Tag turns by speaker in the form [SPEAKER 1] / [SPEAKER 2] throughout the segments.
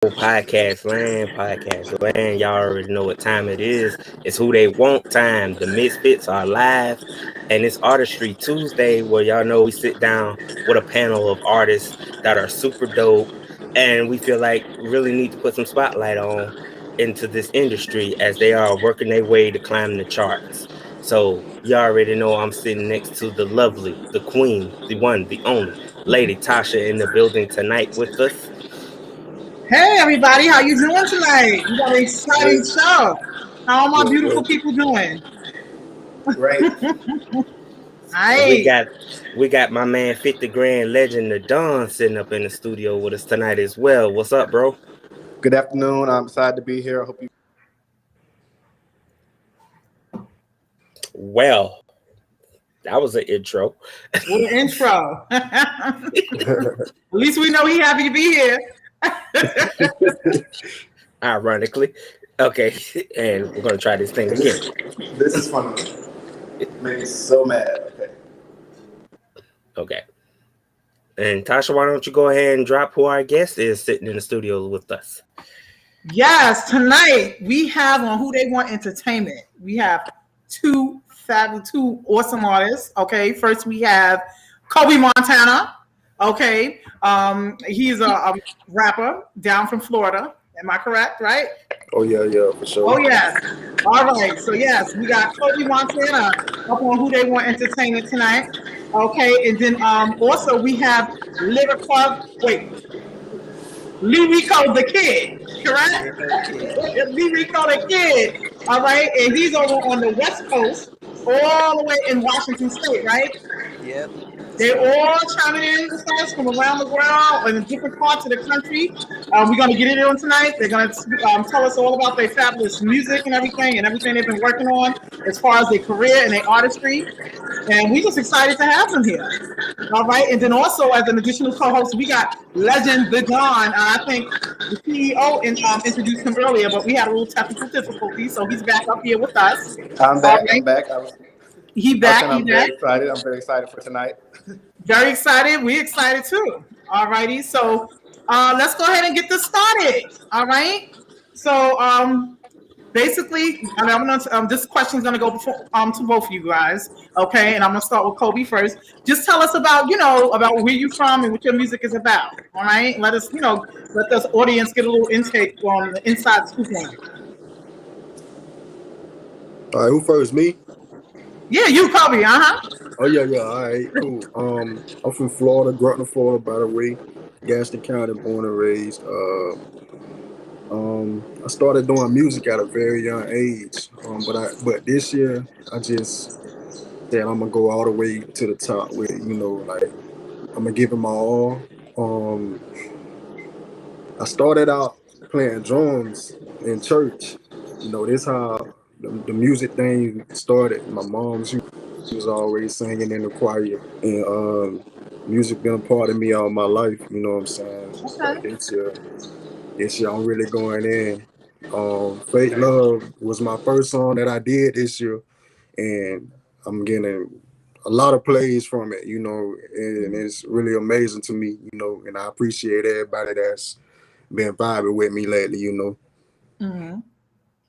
[SPEAKER 1] Podcast land. Y'all already know what time it is. It's Who They Want time. The Misfits are live, and it's Artistry Tuesday, where y'all know we sit down with a panel of artists that are super dope, and we feel like really need to put some spotlight on into this industry as they are working their way to climb the charts. So you already know I'm sitting next to the lovely, the queen, the one, the only Lady Tasha in the building tonight with us.
[SPEAKER 2] Hey everybody, how you doing tonight? We got an exciting
[SPEAKER 3] Good,
[SPEAKER 2] show. How are my
[SPEAKER 3] good,
[SPEAKER 2] beautiful
[SPEAKER 3] good.
[SPEAKER 2] people doing?
[SPEAKER 3] Great.
[SPEAKER 1] And we
[SPEAKER 2] Hi.
[SPEAKER 1] got we got my man 50 Grand Legend the Don sitting up in the studio with us tonight as well. What's up, bro?
[SPEAKER 3] Good afternoon. I'm excited to be here. I hope you.
[SPEAKER 1] Well, that was an intro.
[SPEAKER 2] What an intro. At least we know he happy to be here.
[SPEAKER 1] Ironically. Okay, and we're gonna try this thing again.
[SPEAKER 3] This is funny. Make me so mad. Okay.
[SPEAKER 1] Okay. And Tasha, why don't you go ahead and drop who our guest is sitting in the studio with us?
[SPEAKER 2] Yes, tonight we have on Who They Want Entertainment. We have two awesome artists. Okay, first we have Kobe Montana. Okay, he's a rapper down from Florida. Am I correct? Right?
[SPEAKER 3] Oh yeah, for sure.
[SPEAKER 2] Oh yes. All right. So yes, we got Kobe Montana up on Who They Want Entertainment tonight. Okay, and then also we have Lyrical. Wait, Lyrical the Kid, correct? Lyrical the Kid. All right, and he's over on the West Coast, all the way in Washington State, right?
[SPEAKER 4] Yep.
[SPEAKER 2] They're all chiming in with us from around the world and in different parts of the country. We're going to get it on tonight. They're going to tell us all about their fabulous music and everything they've been working on as far as their career and their artistry. And we're just excited to have them here. All right. And then also, as an additional co-host, we got Legend the Don. I think the CEO introduced him earlier, but we had a little technical difficulty. So he's back up here with us.
[SPEAKER 3] I'm back. I'm back.
[SPEAKER 2] He back.
[SPEAKER 3] I'm very excited. I'm very excited for tonight.
[SPEAKER 2] Very excited. We're excited too. All righty. So let's go ahead and get this started. All right. So basically, this question is gonna go to both of you guys. Okay, and I'm gonna start with Kobe first. Just tell us about where you're from and what your music is about. All right. Let this audience get a little intake on the inside scoop on you.
[SPEAKER 5] All right, who first? Me?
[SPEAKER 2] Yeah, you Kobe.
[SPEAKER 5] Oh yeah. All right, cool. I'm from Florida, Groton, Florida, by the way. Gaston County, born and raised. I started doing music at a very young age. But this year I just said I'm gonna go all the way to the top with like I'm gonna give it my all. I started out playing drums in church. This how the music thing started. My mom, she was always singing in the choir, and music been a part of me all my life. You know what I'm saying? But this year I'm really going in. Fake Love was my first song that I did this year, and I'm getting a lot of plays from it, and it's really amazing to me, and I appreciate everybody that's been vibing with me lately,
[SPEAKER 2] Mm-hmm.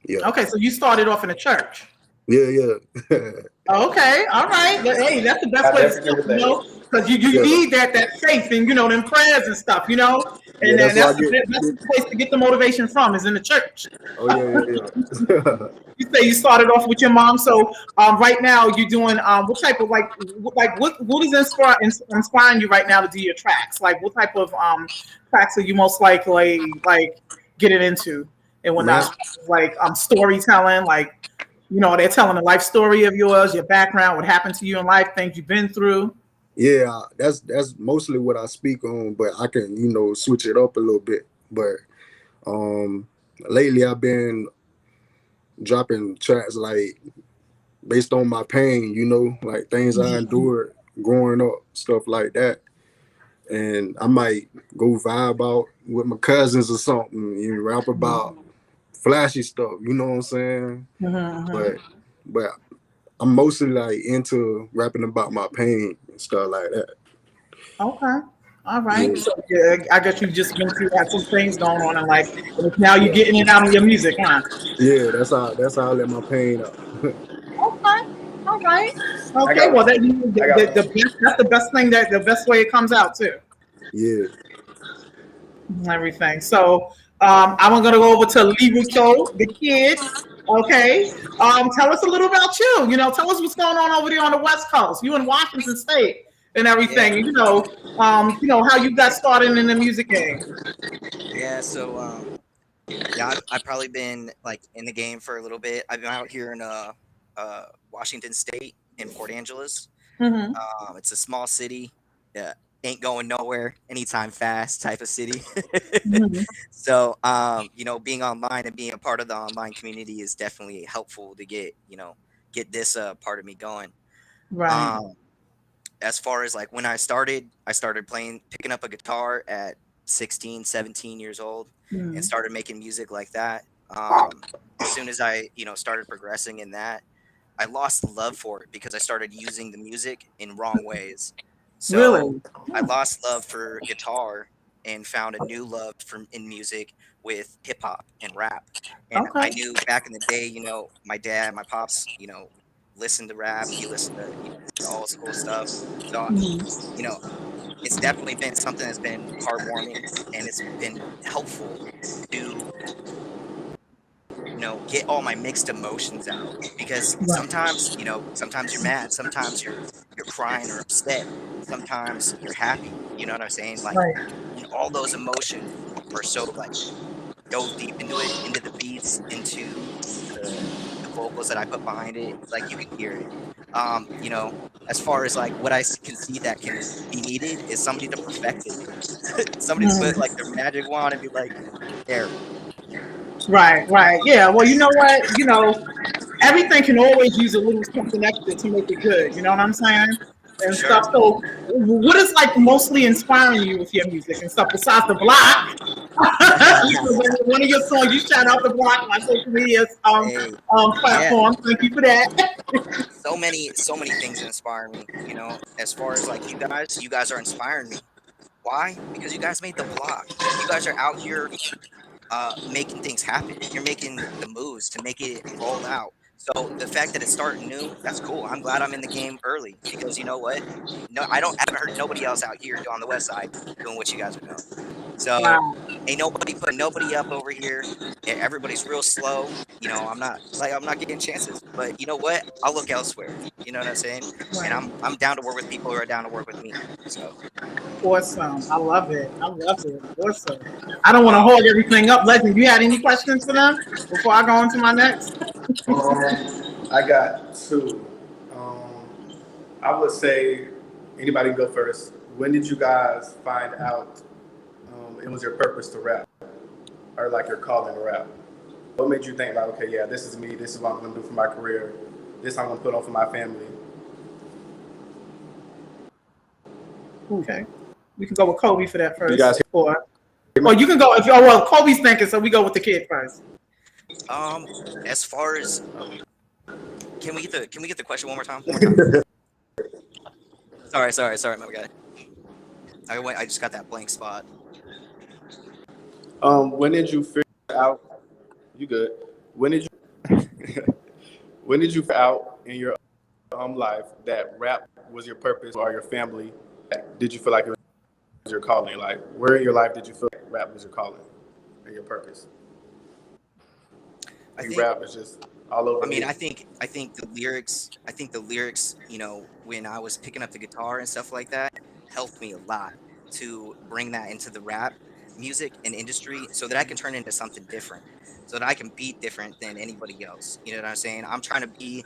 [SPEAKER 5] Yeah.
[SPEAKER 2] Okay, so you started off in a church.
[SPEAKER 5] Yeah.
[SPEAKER 2] Okay, all right. But, hey, that's the best way to start, because you need that faith and them prayers and stuff, and that's the place to get the motivation from is in the church.
[SPEAKER 5] Oh yeah.
[SPEAKER 2] You say you started off with your mom, so right now you're doing what type of what is inspiring you right now to do your tracks? Like what type of tracks are you most likely getting into and whatnot? Like storytelling, they're telling a life story of yours, your background, what happened to you in life, things you've been through.
[SPEAKER 5] Yeah, that's mostly what I speak on, but I can, switch it up a little bit. But lately I've been dropping tracks based on my pain, like things I endured growing up, stuff like that. And I might go vibe out with my cousins or something and rap about flashy stuff, you know what I'm saying? But I'm mostly into rapping about my pain and stuff like that.
[SPEAKER 2] Okay. All right.
[SPEAKER 5] Yeah,
[SPEAKER 2] So yeah, I guess you just been through had some things going on in life, and now you're
[SPEAKER 5] yeah,
[SPEAKER 2] getting it out of your music, huh?
[SPEAKER 5] yeah. That's how I let my pain out.
[SPEAKER 2] Okay. All right.
[SPEAKER 3] I
[SPEAKER 2] Okay.
[SPEAKER 3] got
[SPEAKER 2] Well,
[SPEAKER 3] one.
[SPEAKER 2] that
[SPEAKER 3] I got one.
[SPEAKER 2] the best, that's the best thing that the best way it comes out too.
[SPEAKER 5] Yeah.
[SPEAKER 2] And everything. So I'm gonna go over to Liruko, the kid. Okay. Tell us a little about you. You know, tell us what's going on over there on the West Coast. You in Washington State and
[SPEAKER 4] Yeah,
[SPEAKER 2] everything. You know how you got started in the music game.
[SPEAKER 4] yeah. So, yeah, I've probably been like in the game for a little bit. I've been out here in Washington State in Port Angeles.
[SPEAKER 2] Mm-hmm.
[SPEAKER 4] It's a small city. Yeah, ain't going nowhere anytime fast type of city.
[SPEAKER 2] Mm-hmm.
[SPEAKER 4] So, being online and being a part of the online community is definitely helpful to get this part of me going.
[SPEAKER 2] Right.
[SPEAKER 4] Um, as far as like when I started picking up a guitar at 16, 17 years old and
[SPEAKER 2] Mm-hmm.
[SPEAKER 4] started making music like that. As soon as I started progressing in that, I lost the love for it because I started using the music in wrong ways. So
[SPEAKER 2] Really?
[SPEAKER 4] I lost love for guitar and found a new love in music with hip hop and rap. And
[SPEAKER 2] Okay.
[SPEAKER 4] I knew back in the day, my dad, my pops, listened to rap. He listened to the old school stuff. So
[SPEAKER 2] Mhm.
[SPEAKER 4] you know, it's definitely been something that's been heartwarming and it's been helpful to get all my mixed emotions out because
[SPEAKER 2] Right.
[SPEAKER 4] sometimes you're mad, sometimes you're crying or upset, sometimes you're happy. You know what I'm saying? Like,
[SPEAKER 2] Right.
[SPEAKER 4] and all those emotions are so like dove deep into it, into the beats, into the vocals that I put behind it. Like you can hear it. As far as like what can see that can be needed is somebody to perfect it, somebody to put
[SPEAKER 2] Mhm.
[SPEAKER 4] like their magic wand and be like, there.
[SPEAKER 2] Right. Right. Yeah. Well, you know what? Everything can always use a little something extra to make it good. You know what I'm saying?
[SPEAKER 4] For
[SPEAKER 2] And
[SPEAKER 4] sure.
[SPEAKER 2] stuff. So, what is like mostly inspiring you with your music and stuff besides the block? One of your songs, you shout out the block on my social media
[SPEAKER 4] Hey, yeah,
[SPEAKER 2] platform. Thank you for that.
[SPEAKER 4] so many things inspire me. As far as like you guys are inspiring me. Why? Because you guys made the block. You guys are out here making things happen. You're making the moves to make it roll out. So the fact that it's starting new, that's cool. I'm glad I'm in the game early because you know what? No, haven't heard nobody else out here on the west side doing what you guys are doing. So
[SPEAKER 2] Wow.
[SPEAKER 4] ain't nobody putting nobody up over here. Everybody's real slow. I'm not getting chances. But you know what? I'll look elsewhere. You know what I'm saying? And
[SPEAKER 2] Right.
[SPEAKER 4] I'm down to work with people who are down to work with me. So
[SPEAKER 2] Awesome. I love it. I love it. Awesome. I don't want to
[SPEAKER 4] um,
[SPEAKER 2] hold everything up. Legend, you had any questions for them before I go on to my next?
[SPEAKER 3] I got two. Um, I would say anybody can go first. When did you guys find out it was your purpose to rap, or like your calling to rap? What made you think like, okay, yeah, this is me. This is what I'm going to do for my career. This I'm going to put on for my family.
[SPEAKER 2] Okay. We can go with Kobe for that
[SPEAKER 3] You guys
[SPEAKER 2] first.
[SPEAKER 3] hear
[SPEAKER 2] Or
[SPEAKER 3] me?
[SPEAKER 2] you can go if oh well Kobe's thinking, so we go with the kid first.
[SPEAKER 4] as far as can we get the question one more time? One more time. Sorry, my guy. I just got that blank spot.
[SPEAKER 3] When did you figure out? You good? When did you? When did you figure out in your life that rap was your purpose or your family? Did you feel like it was your calling? Like, where in your life did you feel like rap was your calling and your purpose?
[SPEAKER 4] I
[SPEAKER 3] Like
[SPEAKER 4] think
[SPEAKER 3] rap is just all over
[SPEAKER 4] I mean,
[SPEAKER 3] me.
[SPEAKER 4] I think the lyrics, when I was picking up the guitar and stuff like that, helped me a lot to bring that into the rap music and industry so that I can turn into something different, so that I can be different than anybody else. You know what I'm saying? I'm trying to be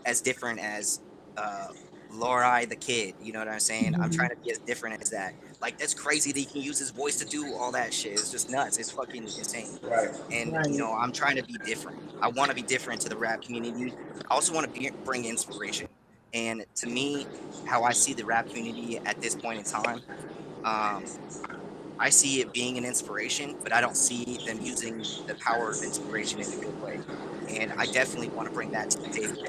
[SPEAKER 4] as different as uh Lori the kid, you know what I'm saying? I'm trying
[SPEAKER 2] Mhm.
[SPEAKER 4] to be as different as that. Like that's crazy that he can use his voice to do all that shit. It's just nuts. It's fucking insane.
[SPEAKER 3] Right.
[SPEAKER 4] And
[SPEAKER 2] Right.
[SPEAKER 4] I'm trying to be different. I want to be different to the rap community. I also want to bring inspiration. And to me, how I see the rap community at this point in time, um, I see it being an inspiration, but I don't see them using the power of inspiration in a good way. And I definitely want to bring that to the table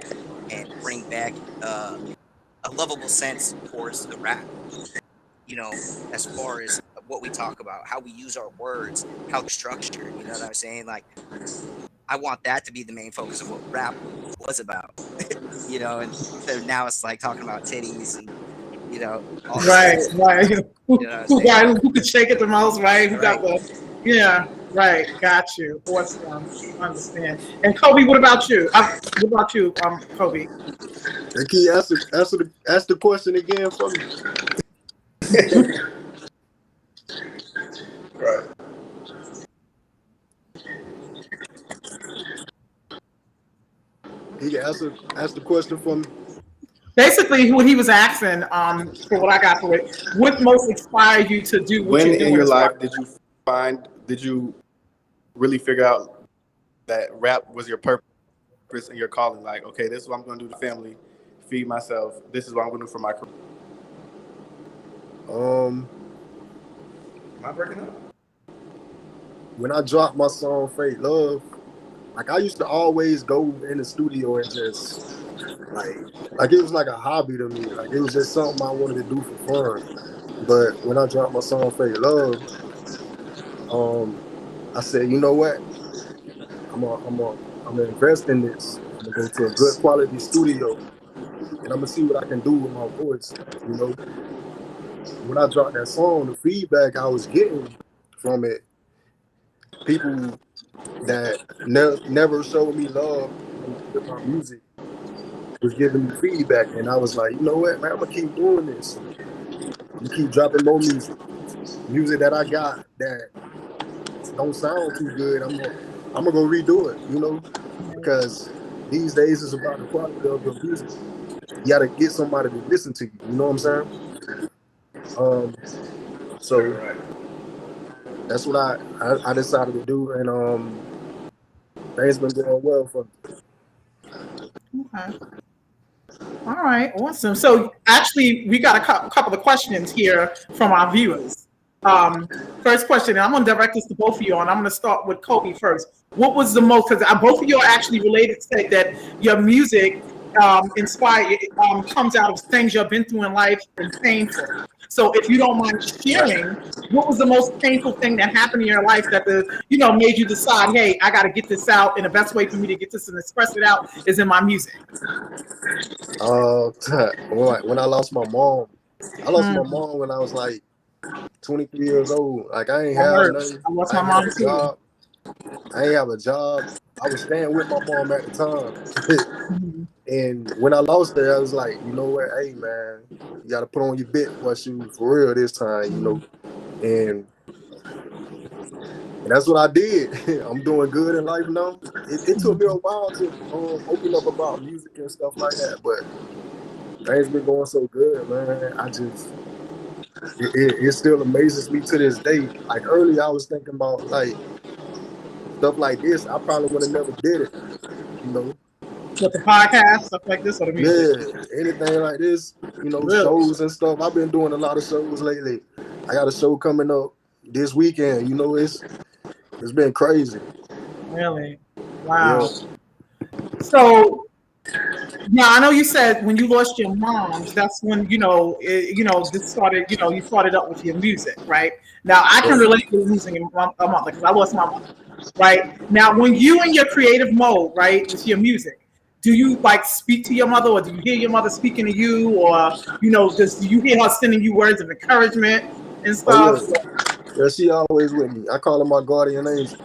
[SPEAKER 4] and bring back a lovable sense towards the rap. you know, as far as what we talk about, how we use our words, how they're structured. You know what I'm saying? Like, I want that to be the main focus of what rap was about. You know, and so now it's like talking about titties and, you know, all this
[SPEAKER 2] Right,
[SPEAKER 4] other stuff.
[SPEAKER 2] right.
[SPEAKER 4] You know what I'm saying?
[SPEAKER 2] Who could shake it the most, right? Who got
[SPEAKER 4] Right.
[SPEAKER 2] the, yeah, right. Got you. Awesome. Understand. And Kobe, what about you? Kobe?
[SPEAKER 5] And can you ask the question again for me?
[SPEAKER 3] Right.
[SPEAKER 5] He can ask the question for me.
[SPEAKER 2] Basically, what he was asking, for what I got for it, what most inspired you to do what
[SPEAKER 3] When
[SPEAKER 2] you're
[SPEAKER 3] in
[SPEAKER 2] doing
[SPEAKER 3] your
[SPEAKER 2] as far
[SPEAKER 3] life did you really figure out that rap was your purpose and your calling? Like, okay, this is what I'm going to do to family, feed myself. This is what I'm going to do for my career. Am I breaking up?
[SPEAKER 5] When I dropped my song "Fake Love," like I used to always go in the studio and just like it was like a hobby to me. Like it was just something I wanted to do for fun. But when I dropped my song "Fake Love," I said, you know what? I'm gonna invest in this. I'm gonna go to a good quality studio, and I'm gonna see what I can do with my voice. You know, when I dropped that song, the feedback I was getting from it, people that never showed me love with my music was giving me feedback, and I was like, you know what, man, I'm gonna keep doing this. I'm gonna keep dropping more music that I got that don't sound too good. I'm gonna go redo it, you know, because these days it's about the quality of your music. You gotta get somebody to listen to you. You know what I'm saying? So
[SPEAKER 3] Right.
[SPEAKER 5] that's what I decided to do, and things been going well for me.
[SPEAKER 2] Okay. All right, awesome. So actually, we got a couple of questions here from our viewers. First question, and I'm going to direct this to both of you, and I'm going to start with Kobe first. What was the most? Because both of you are actually related. Say that your music comes out of things you've been through in life and painful. So if you don't mind sharing, what was the most painful thing that happened in your life that made you decide, hey, I got to get this out, and the best way for me to get this and express it out is in my music.
[SPEAKER 5] When I lost my mom, when I was like 23 years old. Like I ain't have nothing.
[SPEAKER 2] I lost
[SPEAKER 5] I
[SPEAKER 2] my
[SPEAKER 5] ain't have
[SPEAKER 2] mom
[SPEAKER 5] a
[SPEAKER 2] too.
[SPEAKER 5] job. I ain't have a job. I was staying with my mom at the time. And when I lost her, I was like, you know what? Hey man, you gotta put on your big boy shoes for real this time, you know. And that's what I did. I'm doing good in life now. It took me a while to open up about music and stuff like that, but things been going so good, man. It still amazes me to this day. Like earlier, I was thinking about like stuff like this. I probably would have never did it, you know.
[SPEAKER 2] With the podcast, stuff like this, or the music?
[SPEAKER 5] Yeah, anything like this, you know,
[SPEAKER 2] Really?
[SPEAKER 5] shows and stuff. I've been doing a lot of shows lately. I got a show coming up this weekend. You know, it's been crazy.
[SPEAKER 2] Really? Wow.
[SPEAKER 5] Yeah.
[SPEAKER 2] So, yeah, I know you said when you lost your mom, that's when this started. You started up with your music, right? Now I can relate to losing a mother because I lost my mother, right? Now, when you in your creative mode, right, with your music, do you like speak to your mother, or do you hear your mother speaking to you, or do you hear her sending you words of encouragement and stuff?
[SPEAKER 5] Oh yeah, she always with me. I call her my guardian angel.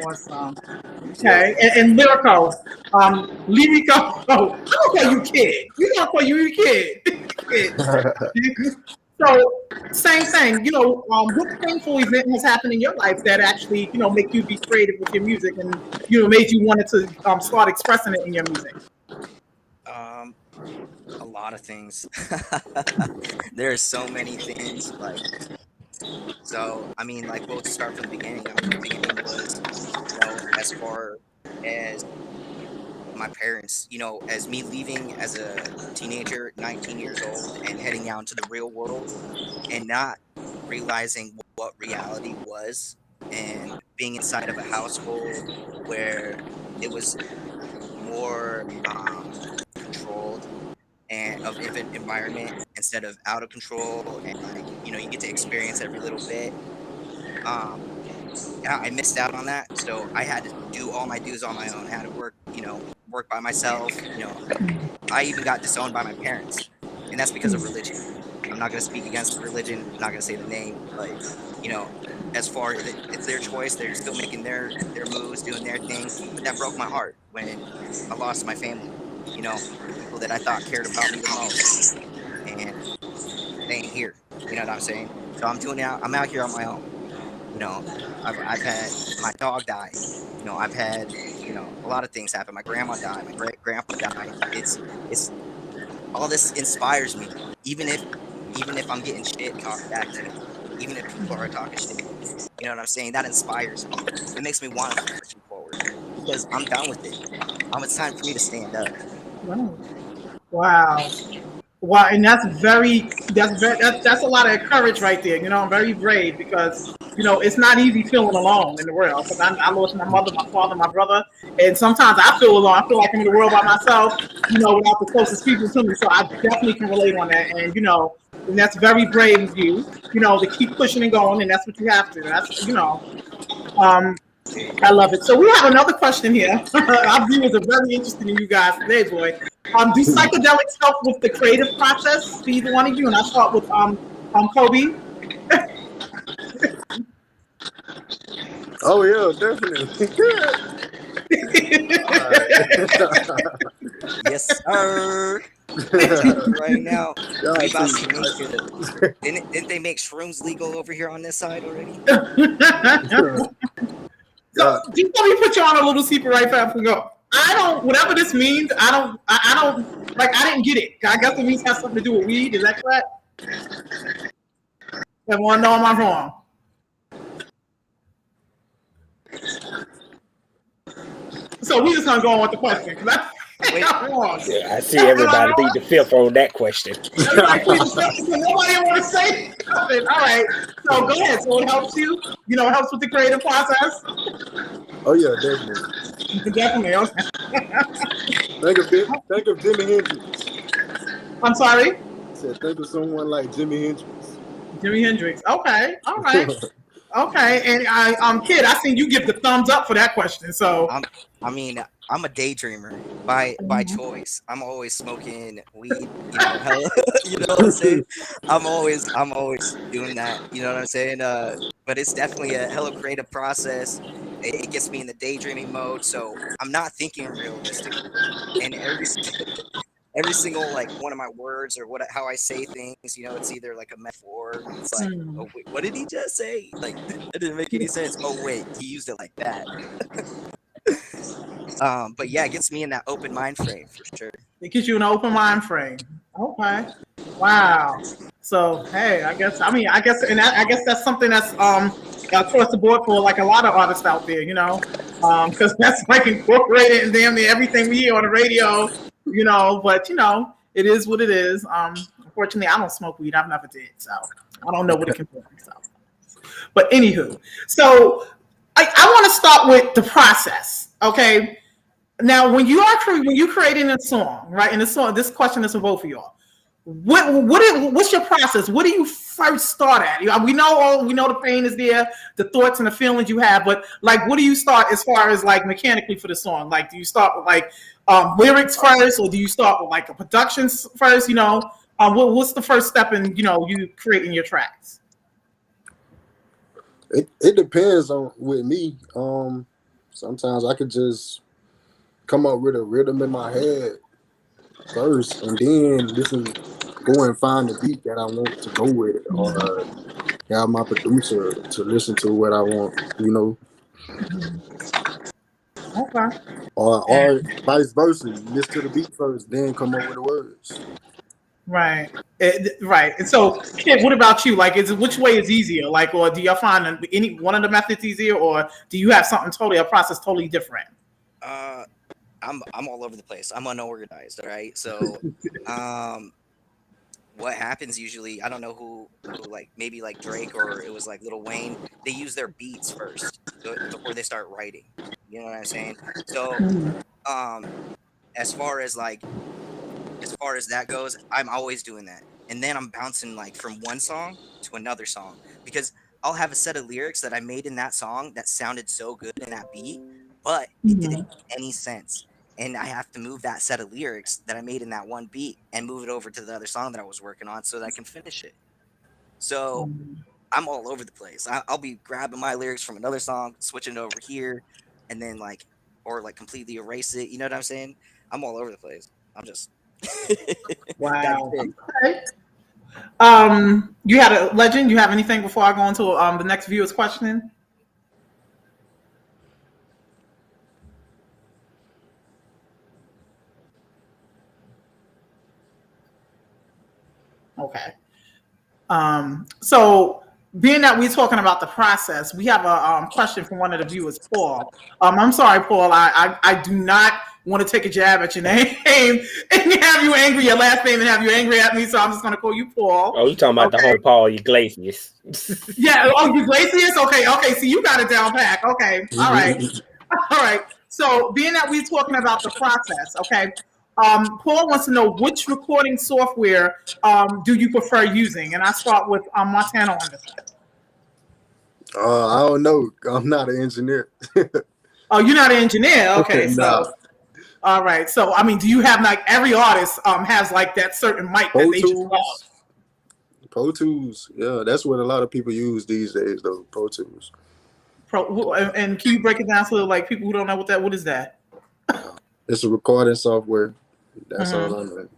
[SPEAKER 2] Awesome. Okay, and lyrical, lyrical. Oh, I don't call you kid. You don't call you kid. Kid. So same thing. What painful event has happened in your life that actually make you be creative with your music and made you wanted to start expressing it in your music?
[SPEAKER 4] A lot of things. There are so many things. So I mean, like, we'll start from the beginning. I mean, the beginning was, as far as my parents, as me leaving as a teenager, 19 years old, and heading out into the real world and not realizing what reality was, and being inside of a household where it was more controlled and of an environment instead of out of control, and like, you know, you get to experience every little bit. Yeah, I missed out on that, so I had to do all my dues on my own. I had to work, you know, work by myself. You know, I even got disowned by my parents, and that's because of religion. I'm not gonna speak against the religion. I'm not gonna say the name, but you know, as far as it's their choice, they're still making their moves, doing their thing. But that broke my heart when I lost my family. You know, the people that I thought cared about me the most, and they ain't here. You know what I'm saying? So I'm doing it. I'm out here on my own. You know, I've had my dog die. You know, I've had, you know, a lot of things happen. My grandma died. My great grandpa died. It's all this inspires me. Even if I'm getting shit talked back to me, even if people are talking shit, you know what I'm saying? That inspires me. It makes me want to keep pushing forward because I'm done with it. It's time for me to stand up.
[SPEAKER 2] Wow. Wow, and that's a lot of courage right there. You know, I'm very brave because you know it's not easy feeling alone in the world. Because I lost my mother, my father, my brother, and sometimes I feel alone. I feel like I'm in the world by myself. You know, without the closest people to me. So I definitely can relate on that. And you know, and that's very brave of you. You know, to keep pushing and going, and that's what you have to. That's you know. I love it. So we have another question here. Our viewers are very interested in you guys today, boy. Do psychedelics help with the creative process for either one of you? And I'll start with Kobe.
[SPEAKER 5] Oh yeah, definitely.
[SPEAKER 4] Yes, sir. Right now, we about to make it. Didn't they make shrooms legal over here on this side already?
[SPEAKER 2] So just let me put you on a little secret right fast and go. I don't, whatever this means, I don't, like, I didn't get it. I guess it means it has something to do with weed. Is that correct? Everyone know, am I wrong? So we just gonna go on with the question. I'm wrong.
[SPEAKER 1] Yeah, I see everybody beat the fifth on that question.
[SPEAKER 2] Nobody want to say something. All right. So go ahead. So it helps you. You know, it helps with the creative process.
[SPEAKER 5] Oh yeah, definitely.
[SPEAKER 2] Definitely. Okay.
[SPEAKER 5] Think of Jimi Hendrix.
[SPEAKER 2] I'm sorry.
[SPEAKER 5] I said think of someone like Jimi Hendrix.
[SPEAKER 2] Jimi Hendrix. Okay. All right. Okay. And Kid, I seen you give the thumbs up for that question. So
[SPEAKER 4] I'm a daydreamer by choice. I'm always smoking weed, you know, hella, you know what I'm saying? I'm always doing that, you know what I'm saying? But it's definitely a hella creative process. It gets me in the daydreaming mode, so I'm not thinking realistically. And every single like one of my words or how I say things, you know, it's either like a metaphor. It's like, oh wait, what did he just say? Like that didn't make any sense. Oh wait, he used it like that. But yeah, it gets me in that open mind frame for sure.
[SPEAKER 2] it gives you an open mind frame. Okay. Wow. So hey, I guess that's something that's across the board for like a lot of artists out there, you know, because that's like incorporated in damn near everything we hear on the radio, you know. But you know, it is what it is. Unfortunately, I don't smoke weed. I've never did, so I don't know what it can do. So. But anywho, so I want to start with the process. Okay. Now, when you creating a song, right? And this question is for both of y'all. What's your process? What do you first start at? We know the pain is there, the thoughts and the feelings you have, but like, what do you start as far as like mechanically for the song? Like, do you start with like lyrics first, or do you start with like a production first? You know, what's the first step in you creating your tracks?
[SPEAKER 5] It depends on with me. Sometimes I could just come up with a rhythm in my head first, and then go and find the beat that I want to go with, or have my producer to listen to what I want, you know.
[SPEAKER 2] Okay.
[SPEAKER 5] Or vice versa, listen to the beat first, then come up with the words.
[SPEAKER 2] Right. Right. And so, Kid, what about you? Like, which way is easier? Like, or do y'all find any one of the methods easier, or do you have a process totally different?
[SPEAKER 4] I'm all over the place. I'm unorganized. All right. So, what happens usually? I don't know who like maybe like Drake or it was like Lil Wayne. They use their beats first before they start writing. You know what I'm saying? So, as far as as far as that goes, I'm always doing that. And then I'm bouncing like from one song to another song because I'll have a set of lyrics that I made in that song that sounded so good in that beat, but it didn't make any sense. And I have to move that set of lyrics that I made in that one beat and move it over to the other song that I was working on so that I can finish it. So I'm all over the place. I'll be grabbing my lyrics from another song, switching it over here, and then or completely erase it. You know what I'm saying? I'm all over the place. I'm just
[SPEAKER 2] wow. Okay. You had a Legend. You have anything before I go into the next viewer's question? Okay. So being that we're talking about the process, we have a question from one of the viewers, Paul. I'm sorry, Paul. I do not want to take a jab at your name and have you angry, your last name, and have you angry at me. So I'm just going to call you Paul.
[SPEAKER 1] Oh, you talking about the whole Paul Iglesias?
[SPEAKER 2] Yeah. Oh, Iglesias. Okay. So you got it down pat. Okay. All right. All right. So being that we're talking about the process, okay. Paul wants to know which recording software do you prefer using, and I start with Montana on this one.
[SPEAKER 5] I don't know. I'm not an engineer.
[SPEAKER 2] Oh, you're not an engineer? Okay,
[SPEAKER 5] Nah.
[SPEAKER 2] so all right. So I mean, do you have like every artist has like that certain mic that they just love?
[SPEAKER 5] Pro Tools, yeah, that's what a lot of people use these days, though. Pro Tools.
[SPEAKER 2] And can you break it down so like people who don't know what is that?
[SPEAKER 5] It's a recording software. That's all I know.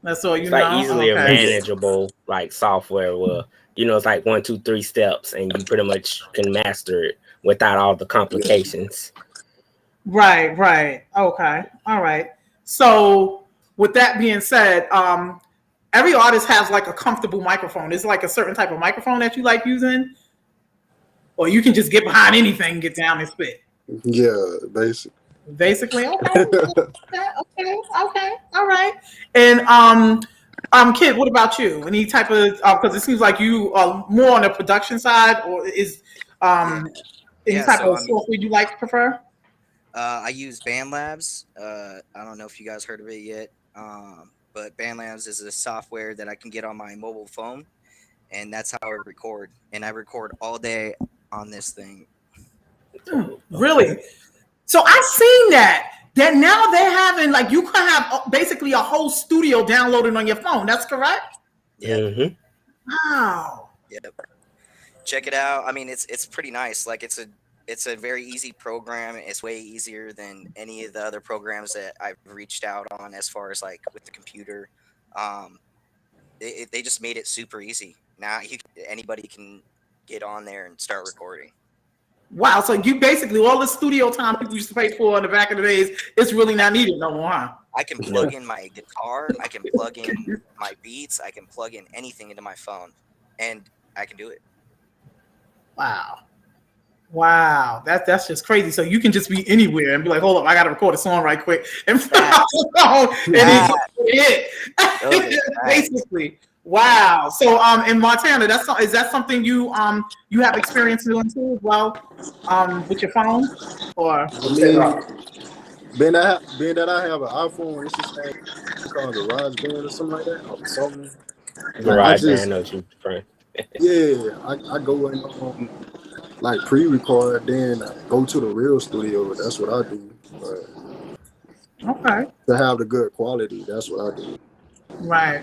[SPEAKER 2] That's all you
[SPEAKER 1] It's
[SPEAKER 2] know.
[SPEAKER 1] like easily manageable like software where it's like 1, 2, 3 steps and you pretty much can master it without all the complications.
[SPEAKER 2] Right. Okay. All right. So with that being said, every artist has like a comfortable microphone. Is like a certain type of microphone that you like using? Or you can just get behind anything, get down and spit.
[SPEAKER 5] Yeah, basically.
[SPEAKER 2] Okay. Okay. All right. And Kid, what about you? Any type of because it seems like you are more on the production side, or is any type of software you prefer?
[SPEAKER 4] I use BandLabs. I don't know if you guys heard of it yet, but BandLabs is a software that I can get on my mobile phone, and that's how I record. And I record all day on this thing.
[SPEAKER 2] Really? So I've seen that now they're having like you can have basically a whole studio downloaded on your phone. That's correct?
[SPEAKER 4] Yeah.
[SPEAKER 1] Mm-hmm.
[SPEAKER 2] Wow.
[SPEAKER 4] Yep. Check it out. I mean, it's pretty nice. Like it's a very easy program. It's way easier than any of the other programs that I've reached out on as far as like with the computer. They just made it super easy. Now anybody can get on there and start recording.
[SPEAKER 2] Wow, so you basically all the studio time people used to pay for in the back of the days, it's really not needed no more, huh?
[SPEAKER 4] I can plug in my guitar, I can plug in my beats, I can plug in anything into my phone, and I can do it.
[SPEAKER 2] Wow, that's just crazy. So you can just be anywhere and be like, hold up, I gotta record a song right quick, and basically. Wow. So in Montana, is that something you have experience doing too as well? With your phone? Or
[SPEAKER 5] being that I have an iPhone, it's just called GarageBand or something like that. Or something.
[SPEAKER 1] GarageBand, I know what you're referring.
[SPEAKER 5] Yeah, I go in like pre-record, then go to the real studio. That's what I do. But
[SPEAKER 2] okay.
[SPEAKER 5] To have the good quality, that's what I do.
[SPEAKER 2] Right.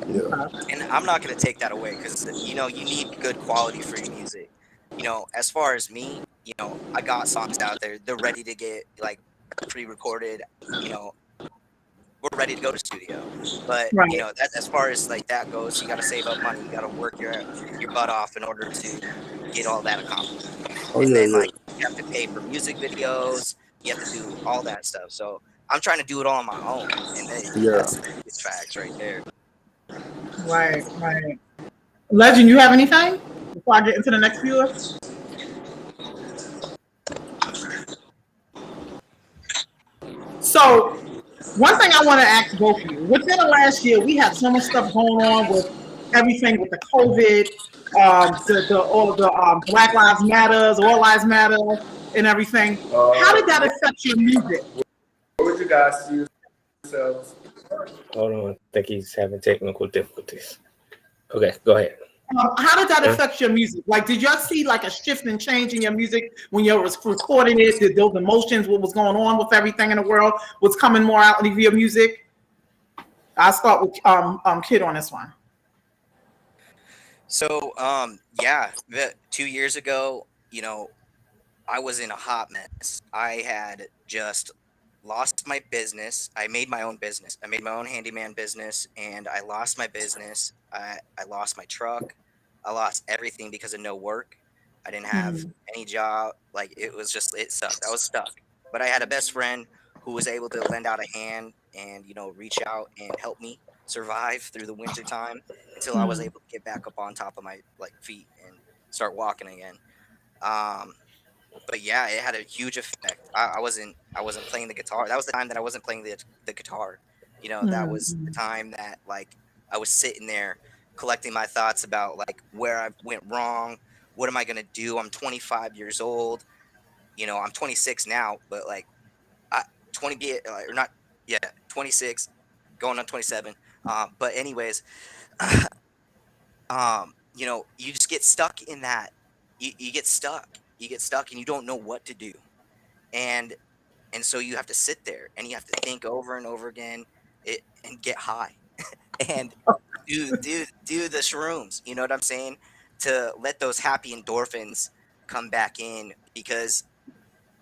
[SPEAKER 5] Yeah.
[SPEAKER 4] And I'm not going to take that away because, you need good quality for your music. As far as me, I got songs out there. They're ready to get, like, pre-recorded. We're ready to go to studio. But, that's as far as, like, that goes. You got to save up money. You got to work your butt off in order to get all that accomplished. Like, you have to pay for music videos. You have to do all that stuff. So I'm trying to do it all on my own. And that's the biggest facts right there.
[SPEAKER 2] Right. Legend, you have anything before I get into the next viewer? So, one thing I want to ask both of you: within the last year, we had so much stuff going on with everything with the COVID, all of the Black Lives Matters, All Lives Matter, and everything. How did that affect your music?
[SPEAKER 3] What would you guys see yourselves
[SPEAKER 1] Hold on, I think he's having technical difficulties. Okay, go ahead.
[SPEAKER 2] How did that affect your music? Like, did y'all see like a shift and change in your music when you was recording it? Did those emotions, what was going on with everything in the world, was coming more out of your music? I'll start with Kid on this one.
[SPEAKER 4] So, yeah, 2 years ago, you know, I was in a hot mess. I had just lost my business. I made my own business. I made my own handyman business, and I lost my business. I lost my truck. I lost everything because of no work. I didn't have any job. Like, it was just, it sucked. I was stuck. But I had a best friend who was able to lend out a hand and, you know, reach out and help me survive through the winter time until I was able to get back up on top of my like feet and start walking again. But yeah, it had a huge effect. I wasn't playing the guitar. That was the time that I wasn't playing the guitar. You know, that was the time that like I was sitting there collecting my thoughts about like where I went wrong. What am I gonna do? I'm 25 years old. You know, I'm 26 now, but like 20 or not, yeah, 26, going on 27. But anyways, you know, you just get stuck in that. You get stuck. You get stuck, and you don't know what to do. And so you have to sit there, and you have to think over and over again, and get high, and do the shrooms. You know what I'm saying? To let those happy endorphins come back in, because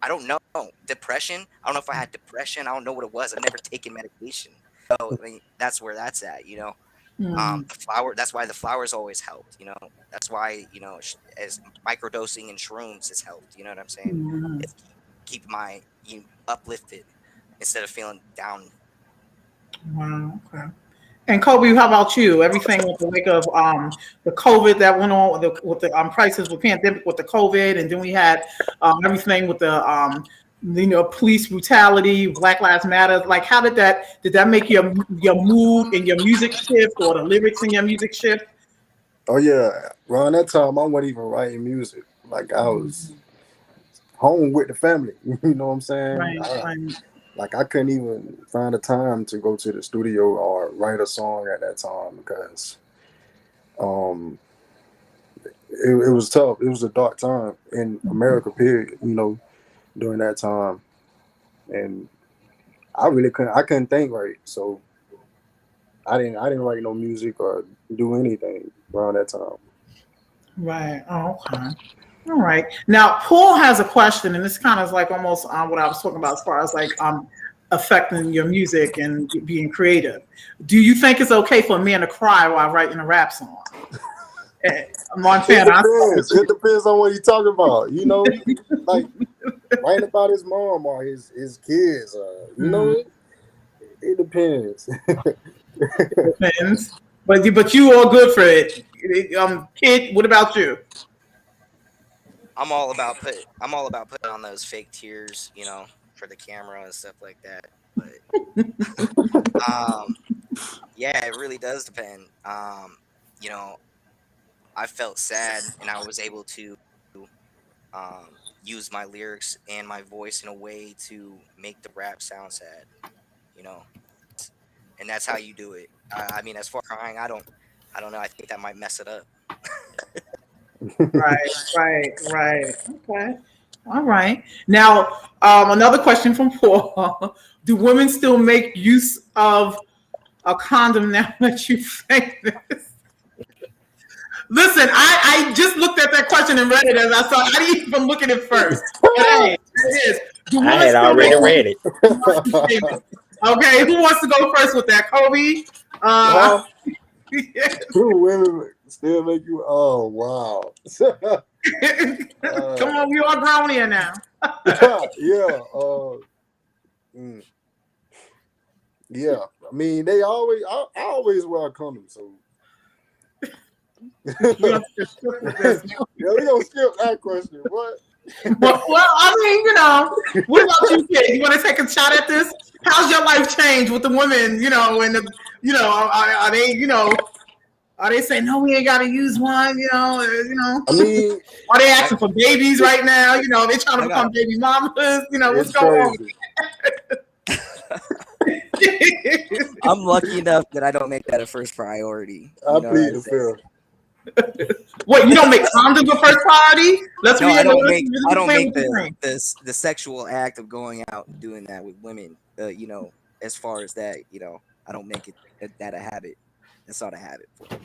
[SPEAKER 4] I don't know depression. I don't know if I had depression. I don't know what it was. I've never taken medication, so I mean, that's where that's at. You know. The flower. That's why the flowers always helped. You know, that's why, you know, as microdosing and shrooms has helped. You know what I'm saying? It's keep my uplifted instead of feeling down.
[SPEAKER 2] Wow. Okay. And Kobe, how about you? Everything with the wake of the COVID that went on with the crisis with pandemic with the COVID, and then we had everything with the you know, police brutality, Black Lives Matter. Like, how did that make your mood and your music shift, or the lyrics in your music shift?
[SPEAKER 5] Oh yeah, around that time I wasn't even writing music. Like, I was home with the family. You know what I'm saying?
[SPEAKER 2] Right.
[SPEAKER 5] Like, I couldn't even find the time to go to the studio or write a song at that time, because it was tough. It was a dark time in America, period, you know, during that time. And I couldn't think right. So I didn't write no music or do anything around that time.
[SPEAKER 2] Right. Oh, okay. All right. Now, Paul has a question, and this kind of is like almost what I was talking about as far as like affecting your music and being creative. Do you think it's okay for a man to cry while writing a rap song? Montana.
[SPEAKER 5] It depends on what you're talking about. You know, like writing about his mom or his kids. You know, it depends.
[SPEAKER 2] It depends. But you all good for it. Kid, what about you?
[SPEAKER 4] I'm all about putting on those fake tears, you know, for the camera and stuff like that. But yeah, it really does depend. You know, I felt sad, and I was able to use my lyrics and my voice in a way to make the rap sound sad, you know, and that's how you do it. I mean, as far as crying, I don't know. I think that might mess it up.
[SPEAKER 2] Right. Okay. All right. Now, another question from Paul. Do women still make use of a condom now that you say this? Listen, I just looked at that question and read it as I saw. I didn't even look at it first. But hey, it is.
[SPEAKER 1] I had already read it.
[SPEAKER 2] Okay, who wants to go first with that? Kobe?
[SPEAKER 5] Two women still make you. Oh wow!
[SPEAKER 2] Come on, we all grown here now.
[SPEAKER 5] Yeah. Yeah. I mean, I always wear a condom, so. Yeah, we gonna skip that question. What?
[SPEAKER 2] Well, I mean, you know, what about you, kid? You want to take a shot at this? How's your life changed with the women? You know, and the, you know, are they, you know, are they saying no? We ain't got to use one. You know.
[SPEAKER 5] I mean,
[SPEAKER 2] are they asking for babies right now? You know, they trying to become baby mamas. You know, what's going on?
[SPEAKER 4] I'm lucky enough that I don't make that a first priority.
[SPEAKER 5] I plead the fifth.
[SPEAKER 2] What, you don't make condoms a first priority? Let's
[SPEAKER 4] No,
[SPEAKER 2] read
[SPEAKER 4] I don't
[SPEAKER 2] the
[SPEAKER 4] make the sexual act of going out and doing that with women. You know, as far as that, you know, I don't make it that a habit. That's not a habit for me.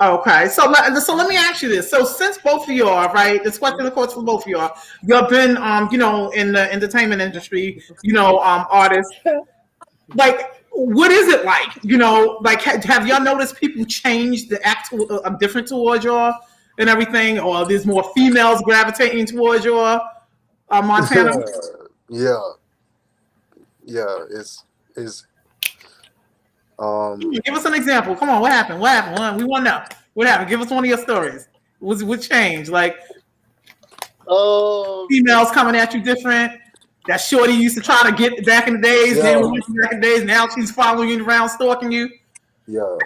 [SPEAKER 2] Okay, so let me ask you this. So since both of you are right, this question, of course, for both of you are, you've been you know, in the entertainment industry, you know, artists. Like, what is it like? You know, like, have y'all noticed people change the act different towards y'all and everything, or there's more females gravitating towards y'all, Montana?
[SPEAKER 5] Yeah. It's
[SPEAKER 2] Give us an example. Come on, what happened? What happened? We want to know. What happened? Give us one of your stories. What changed? Like, females coming at you different. That shorty used to try to get back in the days.
[SPEAKER 5] Yeah.
[SPEAKER 2] Then we went back in the days. Now she's following you around, stalking you.
[SPEAKER 5] Yeah.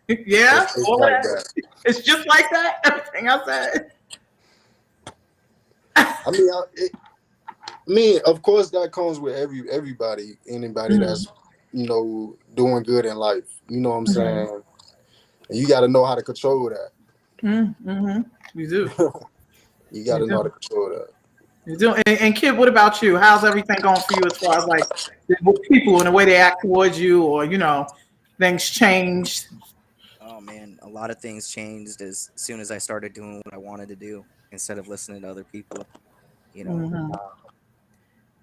[SPEAKER 2] Yeah,
[SPEAKER 5] It's like that.
[SPEAKER 2] It's just like that. Everything I said.
[SPEAKER 5] I mean, of course, that comes with anybody that's, you know, doing good in life. You know what I'm saying? And you got to know how to control that.
[SPEAKER 2] You do.
[SPEAKER 5] You got to know how to control that.
[SPEAKER 2] You do. And kid, what about you? How's everything going for you as far as like people and the way they act towards you, or you know, things changed?
[SPEAKER 4] Oh man, a lot of things changed as soon as I started doing what I wanted to do instead of listening to other people. You know,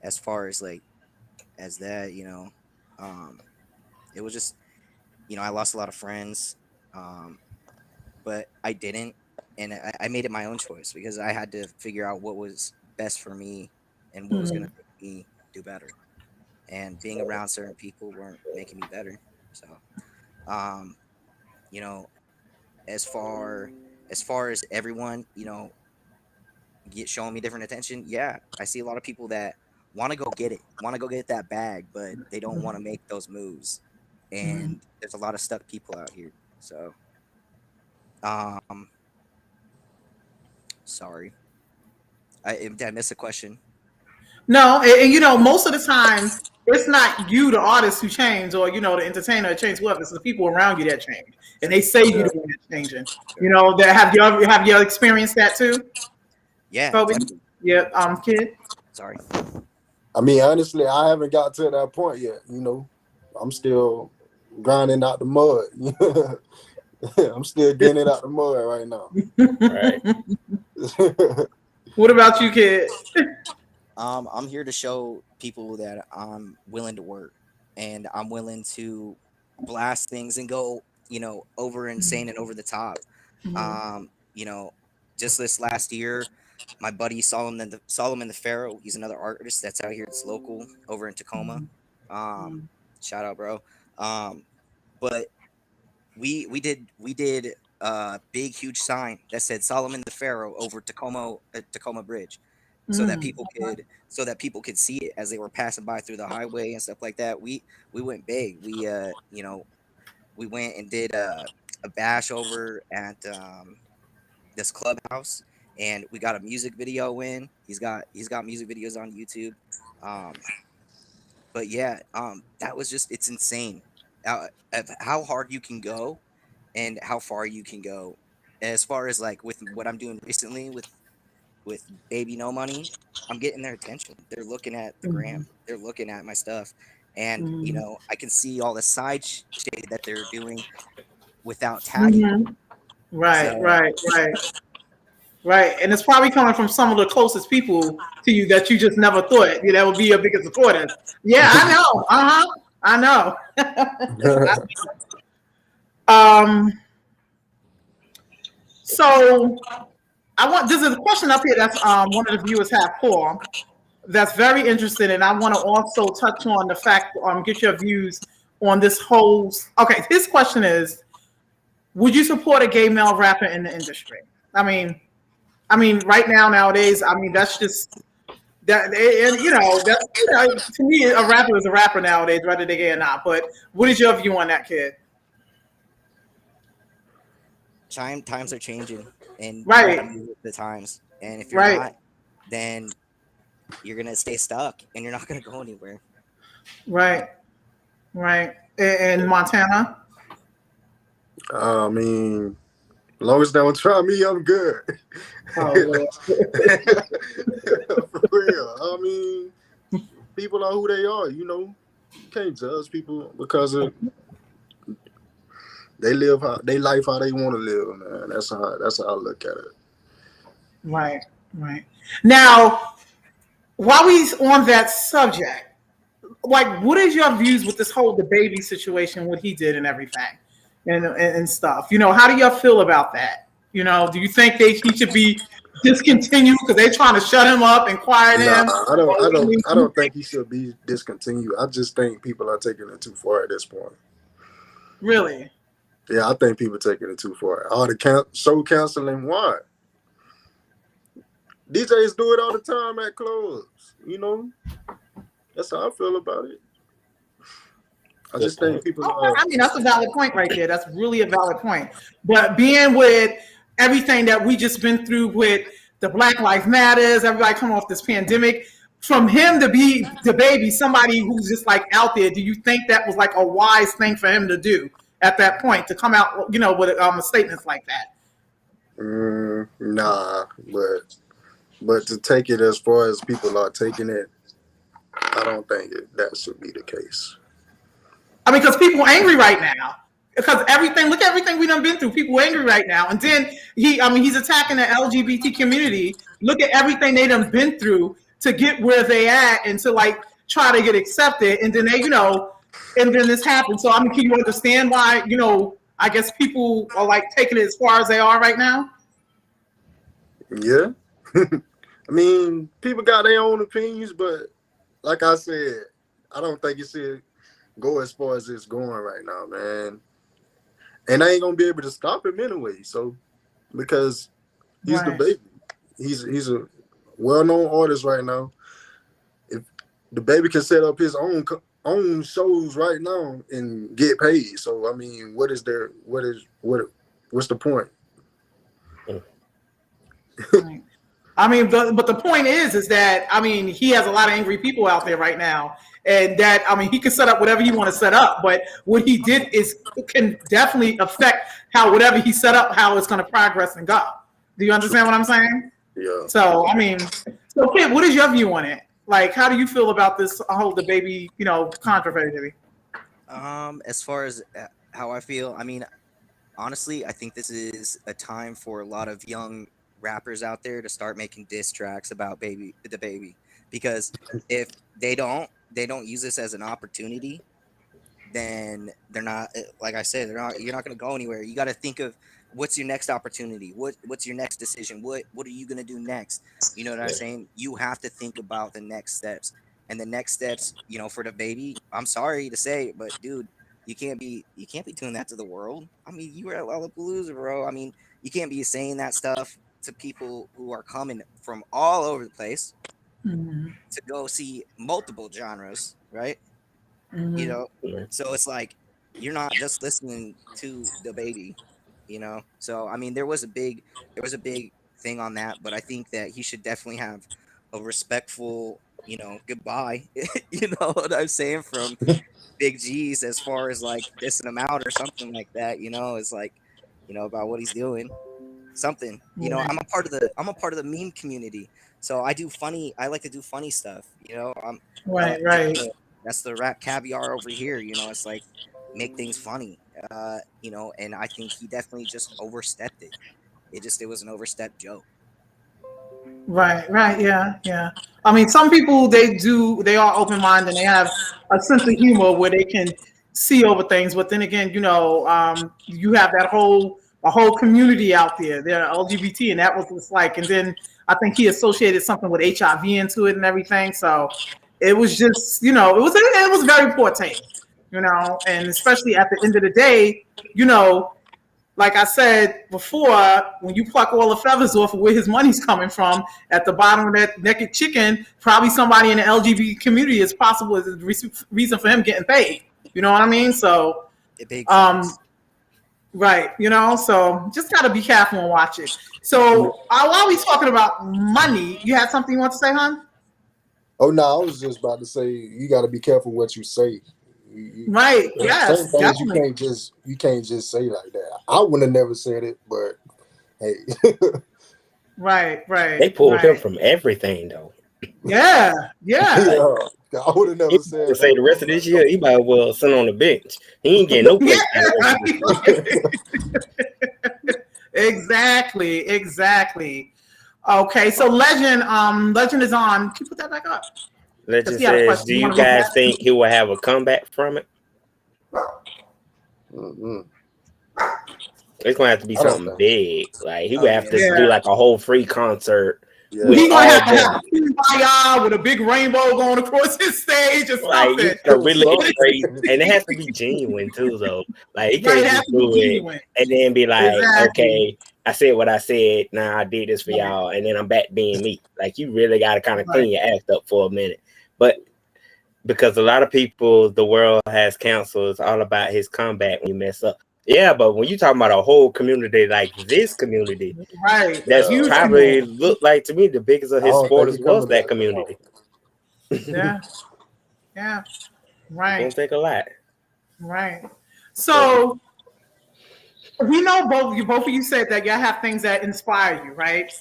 [SPEAKER 4] as far as like as that, you know, it was just, you know, I lost a lot of friends, but I didn't, and I made it my own choice because I had to figure out what was best for me and what was going to make me do better. And being around certain people weren't making me better. So, you know, as far as everyone, you know, showing me different attention, yeah, I see a lot of people that want to go get that bag, but they don't want to make those moves. And there's a lot of stuck people out here. So, sorry, did I miss a question?
[SPEAKER 2] No, and you know, most of the time, it's not you, the artist, who change, or you know, the entertainer that change. Whoever, it's the people around you that change, and they say you the one that's changing. You know, that have you experienced that too?
[SPEAKER 4] Yeah,
[SPEAKER 2] Kobe? Yeah, kid.
[SPEAKER 4] Sorry.
[SPEAKER 5] I mean, honestly, I haven't got to that point yet. You know, I'm still grinding out the mud. I'm still getting it out the mud right now.
[SPEAKER 1] Right.
[SPEAKER 2] What about you, kid?
[SPEAKER 4] I'm here to show people that I'm willing to work and I'm willing to blast things and go, you know, over insane and over the top. You know, just this last year, my buddy Solomon the Pharaoh, he's another artist that's out here. It's local over in Tacoma. Shout out, bro. But we did a big huge sign that said Solomon the Pharaoh over Tacoma Bridge, so that people could see it as they were passing by through the highway and stuff like that. We went big. We you know, we went and did a bash over at this clubhouse, and we got a music video in. He's got music videos on YouTube. But yeah, that was just, it's insane of how hard you can go and how far you can go. As far as like with what I'm doing recently with Baby No Money, I'm getting their attention. They're looking at the gram. They're looking at my stuff, and you know, I can see all the side shade that they're doing without tagging.
[SPEAKER 2] Right,
[SPEAKER 4] So,
[SPEAKER 2] right. And it's probably coming from some of the closest people to you that you just never thought that would be your biggest supporters. Yeah, I know. I know. So there's a question up here that's one of the viewers have for that's very interesting, and I want to also touch on the fact, get your views on this whole. Okay, his question is, would you support a gay male rapper in the industry? I mean, right nowadays, I mean, that's just that, and you know, that's, you know, to me, a rapper is a rapper nowadays, whether they're gay or not. But what is your view on that, kid?
[SPEAKER 4] times are changing, and
[SPEAKER 2] right,
[SPEAKER 4] you gotta move with the times. And if you're not, then you're gonna stay stuck, and you're not gonna go anywhere.
[SPEAKER 2] Right. In Montana.
[SPEAKER 5] I mean, as long as they don't try me, I'm good.
[SPEAKER 2] Oh, Lord.
[SPEAKER 5] For real. I mean, people are who they are, you know. You can't judge people because of they live how they life how they want to live, man. That's how I look at it.
[SPEAKER 2] Right. Now, while we on that subject, like, what is your views with this whole the baby situation, what he did and everything, and stuff? You know, how do y'all feel about that? You know, do you think he should be discontinued because they're trying to shut him up and quiet him?
[SPEAKER 5] I don't think he should be discontinued. I just think people are taking it too far at this point.
[SPEAKER 2] Really?
[SPEAKER 5] Yeah, I think people taking it too far. All the show canceling, why? DJs do it all the time at clubs, you know? That's how I feel about it. I just think people
[SPEAKER 2] I mean, that's a valid point right there. That's really a valid point. But being with everything that we just been through with the Black Lives Matters, everybody coming off this pandemic, from him to be the baby, somebody who's just like out there, do you think that was like a wise thing for him to do at that point, to come out, you know, with statements like that?
[SPEAKER 5] Nah, but to take it as far as people are taking it, I don't think that should be the case.
[SPEAKER 2] I mean, because people are angry right now. Because look at everything we done been through. People are angry right now. And then he's attacking the LGBT community. Look at everything they done been through to get where they at and to like try to get accepted. And then and then this happened. So can you understand why, I guess people are like taking it as far as they are right now?
[SPEAKER 5] Yeah. I mean, people got their own opinions, but like I said, I don't think it should go as far as it's going right now, man. And I ain't gonna be able to stop him anyway. So, because he's the baby, he's a well-known artist right now. If the baby can set up his own shows right now and get paid, so I mean, what's the point?
[SPEAKER 2] Right. I mean, but the point is that he has a lot of angry people out there right now, and that he can set up whatever he want to set up, but what he did can definitely affect how whatever he set up, how it's going to progress and go. Do you understand what I'm saying?
[SPEAKER 5] Yeah.
[SPEAKER 2] So Kid, what is your view on it? Like, how do you feel about this whole the baby, controversy?
[SPEAKER 4] As far as how I feel, honestly, I think this is a time for a lot of young rappers out there to start making diss tracks about the baby, because if they don't use this as an opportunity, then they're not, like I said, you're not going to go anywhere. You got to think of what's your next opportunity, what's your next decision, what are you going to do next? You know what I'm saying? You have to think about the next steps, and the next steps, for the baby, I'm sorry to say, but dude, you can't be doing that to the world. You were at Lollapalooza, bro. You can't be saying that stuff to people who are coming from all over the place to go see multiple genres, right? So it's like you're not just listening to the baby, So there was a big thing on that, but I think that he should definitely have a respectful, goodbye. You know what I'm saying, from Big G's, as far as like dissing him out or something like that. It's like, about what he's doing. Something, I'm a part of the meme community, so I like to do funny stuff,
[SPEAKER 2] Right.
[SPEAKER 4] That's the rap caviar over here, it's like make things funny, and I think he definitely just overstepped it. It was an overstepped joke.
[SPEAKER 2] Right, yeah. Some people, they are open-minded and they have a sense of humor where they can see over things, but then again, you have that a whole community out there. They're LGBT, and that was just like, and then I think he associated something with HIV into it and everything. So it was just, it was very poor taste, and especially at the end of the day, like I said before, when you pluck all the feathers off of where his money's coming from, at the bottom of that naked chicken, probably somebody in the LGBT community is possible as the reason for him getting paid. You know what I mean? So, right, so just got to be careful and watch it. So while we talking about money, you had something you want to say, hon?
[SPEAKER 5] Oh no, I was just about to say you got to be careful what you say.
[SPEAKER 2] Right. Yes.
[SPEAKER 5] Certain things
[SPEAKER 2] Definitely.
[SPEAKER 5] you can't just say like that. I would have never said it, but hey.
[SPEAKER 2] Right.
[SPEAKER 1] They pulled him
[SPEAKER 2] Right.
[SPEAKER 1] from everything though.
[SPEAKER 2] Yeah. Yeah.
[SPEAKER 5] Yeah, I would have
[SPEAKER 1] He
[SPEAKER 5] never said
[SPEAKER 1] would say
[SPEAKER 5] that.
[SPEAKER 1] the rest of this year he might as well sit on the bench. He ain't getting no play time the rest of this year.
[SPEAKER 2] Exactly. Exactly. Okay. So Legend is on. Can you put that back up?
[SPEAKER 1] Legend
[SPEAKER 2] He had a
[SPEAKER 1] says,
[SPEAKER 2] question.
[SPEAKER 1] do
[SPEAKER 2] You
[SPEAKER 1] you
[SPEAKER 2] want to read
[SPEAKER 1] guys
[SPEAKER 2] that?
[SPEAKER 1] think he will have a comeback from it?
[SPEAKER 5] Mm-hmm.
[SPEAKER 1] It's gonna have to be
[SPEAKER 5] I don't
[SPEAKER 1] something
[SPEAKER 5] think.
[SPEAKER 1] big. Like he
[SPEAKER 4] Oh,
[SPEAKER 1] would have
[SPEAKER 4] yeah,
[SPEAKER 1] to
[SPEAKER 2] Yeah.
[SPEAKER 1] do like a whole free concert
[SPEAKER 5] Yeah.
[SPEAKER 1] with
[SPEAKER 2] He's gonna
[SPEAKER 1] all
[SPEAKER 2] have to have
[SPEAKER 1] them.
[SPEAKER 2] a kumbaya with a big rainbow going across his stage or
[SPEAKER 1] Like you
[SPEAKER 2] something.
[SPEAKER 1] gotta really get
[SPEAKER 5] Something.
[SPEAKER 1] crazy, and it has to be genuine too, though. Like he
[SPEAKER 2] Right, it
[SPEAKER 1] can't
[SPEAKER 2] has
[SPEAKER 1] just
[SPEAKER 2] to be
[SPEAKER 1] do it
[SPEAKER 2] genuine.
[SPEAKER 1] and then be like,
[SPEAKER 2] Exactly.
[SPEAKER 1] "Okay, I said what I said. Now I did this for
[SPEAKER 2] Right.
[SPEAKER 1] y'all, and then I'm back being me." Like you really got to kind of
[SPEAKER 2] Right.
[SPEAKER 1] clean your act up for a minute, but because a lot of people, the world has canceled. It's all about his comeback when you mess up. Yeah, but when you talking about a whole community like this community,
[SPEAKER 2] Right.
[SPEAKER 1] that's
[SPEAKER 2] Huge
[SPEAKER 1] probably
[SPEAKER 2] community.
[SPEAKER 1] looked like to me the biggest of
[SPEAKER 5] I
[SPEAKER 1] his
[SPEAKER 5] don't think
[SPEAKER 1] supporters
[SPEAKER 5] he's
[SPEAKER 1] was
[SPEAKER 5] coming
[SPEAKER 1] that
[SPEAKER 5] back.
[SPEAKER 1] community.
[SPEAKER 2] Yeah. Yeah.
[SPEAKER 1] It's
[SPEAKER 2] Right.
[SPEAKER 1] gonna take a lot.
[SPEAKER 2] Right. So we know both of you said that y'all have things that inspire you, right?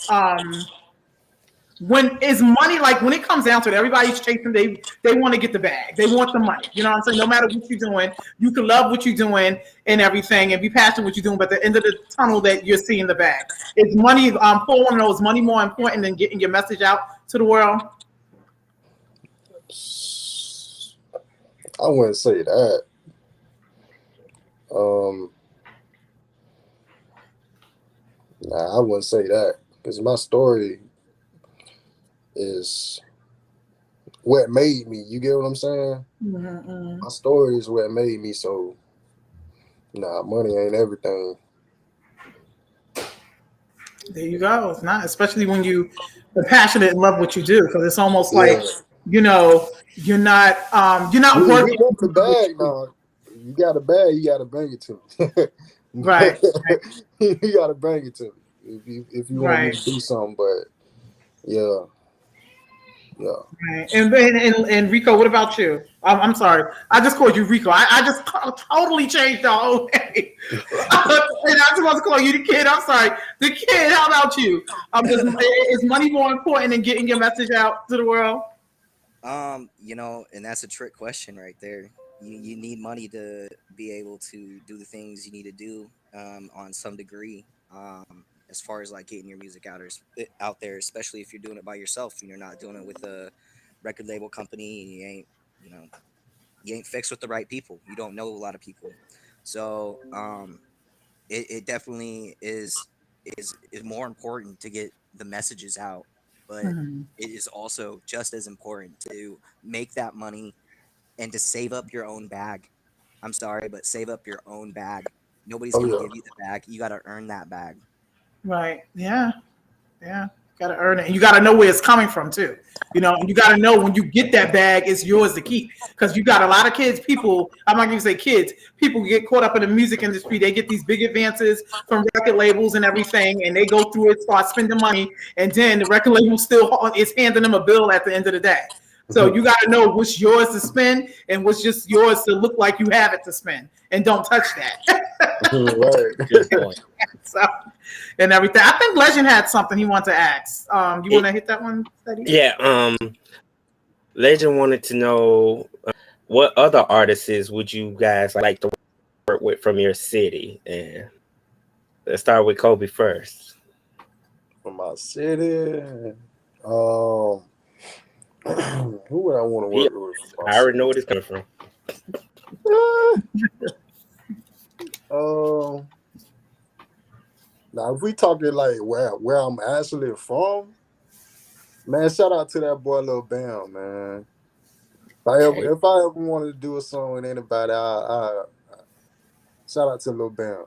[SPEAKER 2] When is money, like when it comes down to it, everybody's chasing, they want to get the bag. They want the money. You know what I'm saying? No matter what you're doing, you can love what you're doing and everything and be passionate what you're doing, but at the end of the tunnel that you're seeing the bag. Is money, Paul wanna know, is money more important than getting your message out to the world?
[SPEAKER 5] I wouldn't say that. Nah, I wouldn't say that because my story is what made me. You get what I'm saying?
[SPEAKER 2] Mm-hmm.
[SPEAKER 5] My story is what made me. So, nah, money ain't everything.
[SPEAKER 2] There you go. It's not, especially when you are passionate and love what you do, because it's almost like,
[SPEAKER 5] Yeah.
[SPEAKER 2] you're not
[SPEAKER 5] You
[SPEAKER 2] working.
[SPEAKER 5] want the bag now. You got a bag, you got to bring it to me.
[SPEAKER 2] Right.
[SPEAKER 5] You got to bring it to me if you want me
[SPEAKER 2] Right.
[SPEAKER 5] to do something. But yeah.
[SPEAKER 2] Right. And Rico, what about you? I'm sorry, I just called you Rico. I just totally changed the whole name. And I just want to call you the kid. I'm sorry, the kid. How about you? Is money more important than getting your message out to the world?
[SPEAKER 4] And that's a trick question right there. You need money to be able to do the things you need to do on some degree. As far as like getting your music out there, especially if you're doing it by yourself and you're not doing it with a record label company and you ain't fixed with the right people. You don't know a lot of people. So it definitely is more important to get the messages out, but
[SPEAKER 2] Mm-hmm.
[SPEAKER 4] it is also just as important to make that money and to save up your own bag. I'm sorry, but save up your own bag. Nobody's
[SPEAKER 5] Oh
[SPEAKER 4] going to
[SPEAKER 5] yeah.
[SPEAKER 4] give you the bag. You got to earn that bag.
[SPEAKER 2] Right. Yeah. Yeah. Got to earn it, and you got to know where it's coming from too. And you got to know when you get that bag, it's yours to keep. Because you got a lot of kids, people. I'm not going to say kids. People get caught up in the music industry. They get these big advances from record labels and everything, and they go through it, start spending money, and then the record label still is handing them a bill at the end of the day. So you got to know what's yours to spend and what's just yours to look like you have it to spend, and don't touch that.
[SPEAKER 5] Right.
[SPEAKER 1] Good point.
[SPEAKER 2] So, and everything. I think Legend had something he wanted to ask. You want to hit that one, Steady?
[SPEAKER 1] Yeah. Legend wanted to know what other artists would you guys like to work with from your city, and let's start with Kobe first.
[SPEAKER 5] From my city, who would I want to work with? From my
[SPEAKER 1] I already
[SPEAKER 5] city?
[SPEAKER 1] know where it's coming from.
[SPEAKER 5] Now if we talking like where I'm actually from, man, shout out to that boy Lil Bam, man. If I ever wanted to do a song with anybody, I shout out to Lil Bam.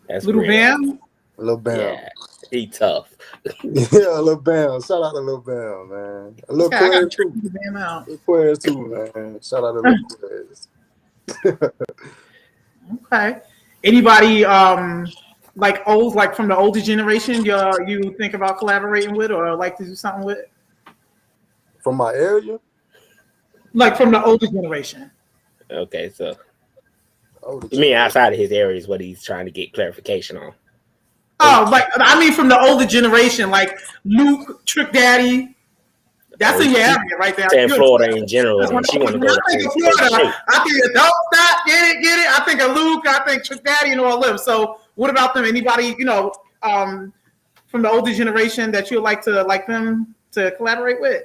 [SPEAKER 1] That's
[SPEAKER 2] Little
[SPEAKER 1] real.
[SPEAKER 2] Bam?
[SPEAKER 5] Lil Bam.
[SPEAKER 1] Yeah, he tough.
[SPEAKER 5] Yeah, Lil Bam. Shout out to Lil Bam, man. A Lil
[SPEAKER 2] Okay, I got to
[SPEAKER 5] Quez
[SPEAKER 2] check
[SPEAKER 5] too.
[SPEAKER 2] Little Bam out.
[SPEAKER 5] Lil Quez too, man. Shout out to Lil Quez.
[SPEAKER 2] Okay. Anybody like old, like from the older generation, you think about collaborating with or like to do something with?
[SPEAKER 5] From my area?
[SPEAKER 2] Like from the older generation.
[SPEAKER 1] Okay, so
[SPEAKER 5] Older
[SPEAKER 1] you mean
[SPEAKER 5] generation.
[SPEAKER 1] outside of his area is what he's trying to get clarification on.
[SPEAKER 2] Oh, like I mean from the older generation, like Luke, Trick Daddy. That's
[SPEAKER 1] Oh,
[SPEAKER 2] in your
[SPEAKER 1] she
[SPEAKER 2] area right there.
[SPEAKER 1] saying
[SPEAKER 2] You're
[SPEAKER 1] Florida in general,
[SPEAKER 2] Because
[SPEAKER 1] then she want to
[SPEAKER 2] when
[SPEAKER 1] go
[SPEAKER 2] I
[SPEAKER 1] to
[SPEAKER 2] think of
[SPEAKER 1] the
[SPEAKER 2] Florida,
[SPEAKER 1] state.
[SPEAKER 2] I think of Don't Stop, get it. I think of Luke, I think Trick Daddy and all them. So what about them? Anybody, from the older generation that you'd like them to collaborate with?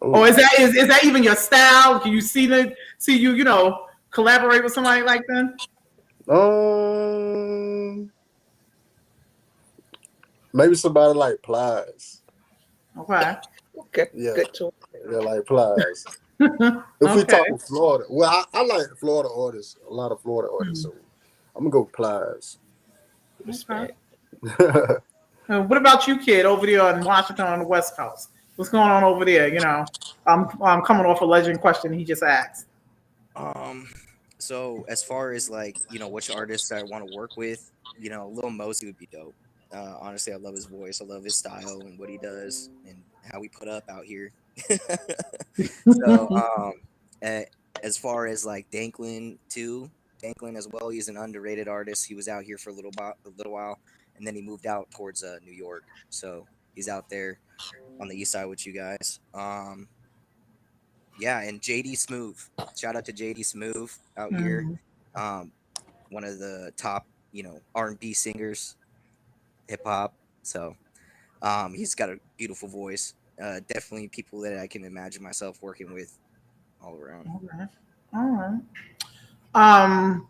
[SPEAKER 5] Ooh.
[SPEAKER 2] Or is that even your style? Can you see you, collaborate with somebody like them?
[SPEAKER 5] Maybe somebody like Plies.
[SPEAKER 2] Okay.
[SPEAKER 1] Okay,
[SPEAKER 5] Yeah,
[SPEAKER 1] good choice.
[SPEAKER 5] yeah, like Plies. If we
[SPEAKER 2] Okay.
[SPEAKER 5] talk with Florida, well, I like Florida artists, a lot of Florida artists, so I'm gonna go with Plies.
[SPEAKER 1] Respect.
[SPEAKER 2] What about you, kid, over there in Washington on the West Coast? What's going on over there? I'm coming off a legend question he just asked.
[SPEAKER 4] So as far as like, which artists I want to work with, Lil Mosey would be dope. Honestly, I love his voice, I love his style and what he does and how he put up out here. So, a- as far as like Danklin too, Danklin as well, he's an underrated artist. He was out here for a little while, and then he moved out towards New York. So he's out there on the east side with you guys. Yeah, and JD Smooth. Shout out to JD Smooth out here.
[SPEAKER 2] Mhm.
[SPEAKER 4] Um, one of the top, R&B singers, hip hop. So, he's got a beautiful voice. Definitely people that I can imagine myself working with all around.
[SPEAKER 2] Okay. All right.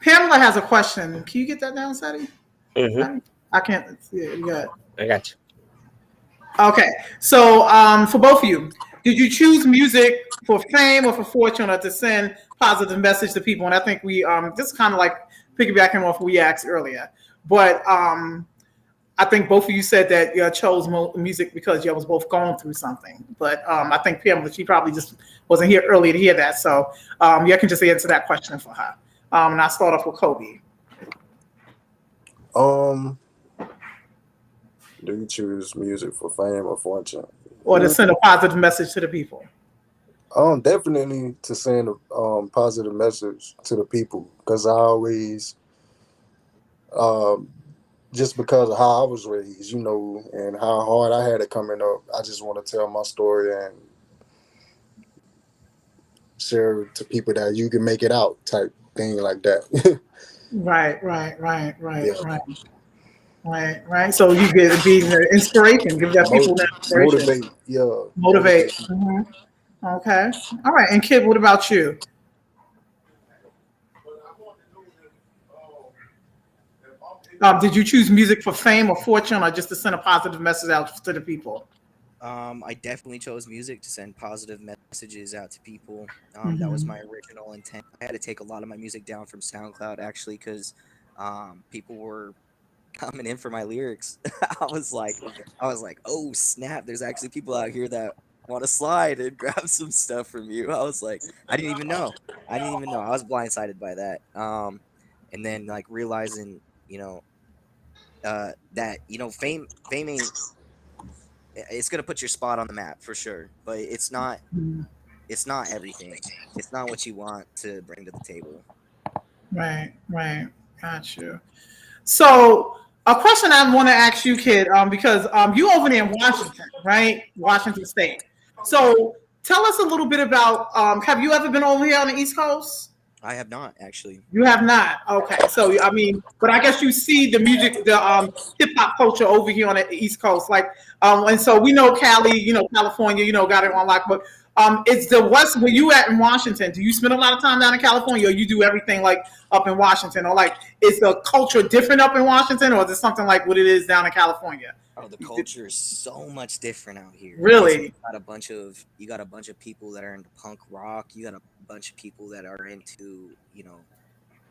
[SPEAKER 2] Pamela has a question. Can you get that down, Sadie? I can't see it. You got it.
[SPEAKER 1] I got you.
[SPEAKER 2] Okay. So, for both of you, did you choose music for fame or for fortune or to send positive message to people? And I think we this is kind of like piggybacking off what we asked earlier. But I think both of you said that you chose music because you was both going through something. But I think Pamela, she probably just wasn't here earlier to hear that. So you can just answer that question for her. And I'll start off with Kobe.
[SPEAKER 5] Do you choose music for fame or fortune?
[SPEAKER 2] Or to send a positive message to the people?
[SPEAKER 5] Definitely to send a positive message to the people, because I always, just because of how I was raised, and how hard I had it coming up, I just want to tell my story and share to people that you can make it out, type thing like that.
[SPEAKER 2] Right.
[SPEAKER 5] Yeah.
[SPEAKER 2] Right. So you get to be the inspiration, give that people that inspiration.
[SPEAKER 5] Motivate, yeah.
[SPEAKER 2] Motivate. Mhm. Okay. All right. And Kid, what about you? Did you choose music for fame or fortune or just to send a positive message out to the people?
[SPEAKER 4] I definitely chose music to send positive messages out to people. That was my original intent. I had to take a lot of my music down from SoundCloud actually because people were coming in for my lyrics. I was like, oh snap! There's actually people out here that want to slide and grab some stuff from you. I was like, I didn't even know. I was blindsided by that. And then like realizing, that fame ain't. It's gonna put your spot on the map for sure, but it's not. It's not everything. It's not what you want to bring to the table.
[SPEAKER 2] Right. Got you. So a question I want to ask you, Kid, because you over there in Washington, right? Washington State. So tell us a little bit about. Have you ever been over here on the East Coast?
[SPEAKER 4] I have not actually.
[SPEAKER 2] You have not. Okay. So I mean, but I guess you see the music, the hip hop culture over here on the East Coast, like, and so we know Cali, California, got it on lock. But it's the West. Where you at in Washington? Do you spend a lot of time down in California, or you do everything like up in Washington, or like is the culture different up in Washington, or is it something like what it is down in California?
[SPEAKER 4] Oh, the culture is so much different out here.
[SPEAKER 2] Really?
[SPEAKER 4] You got a bunch of people that are into punk rock. You got a bunch of people that are into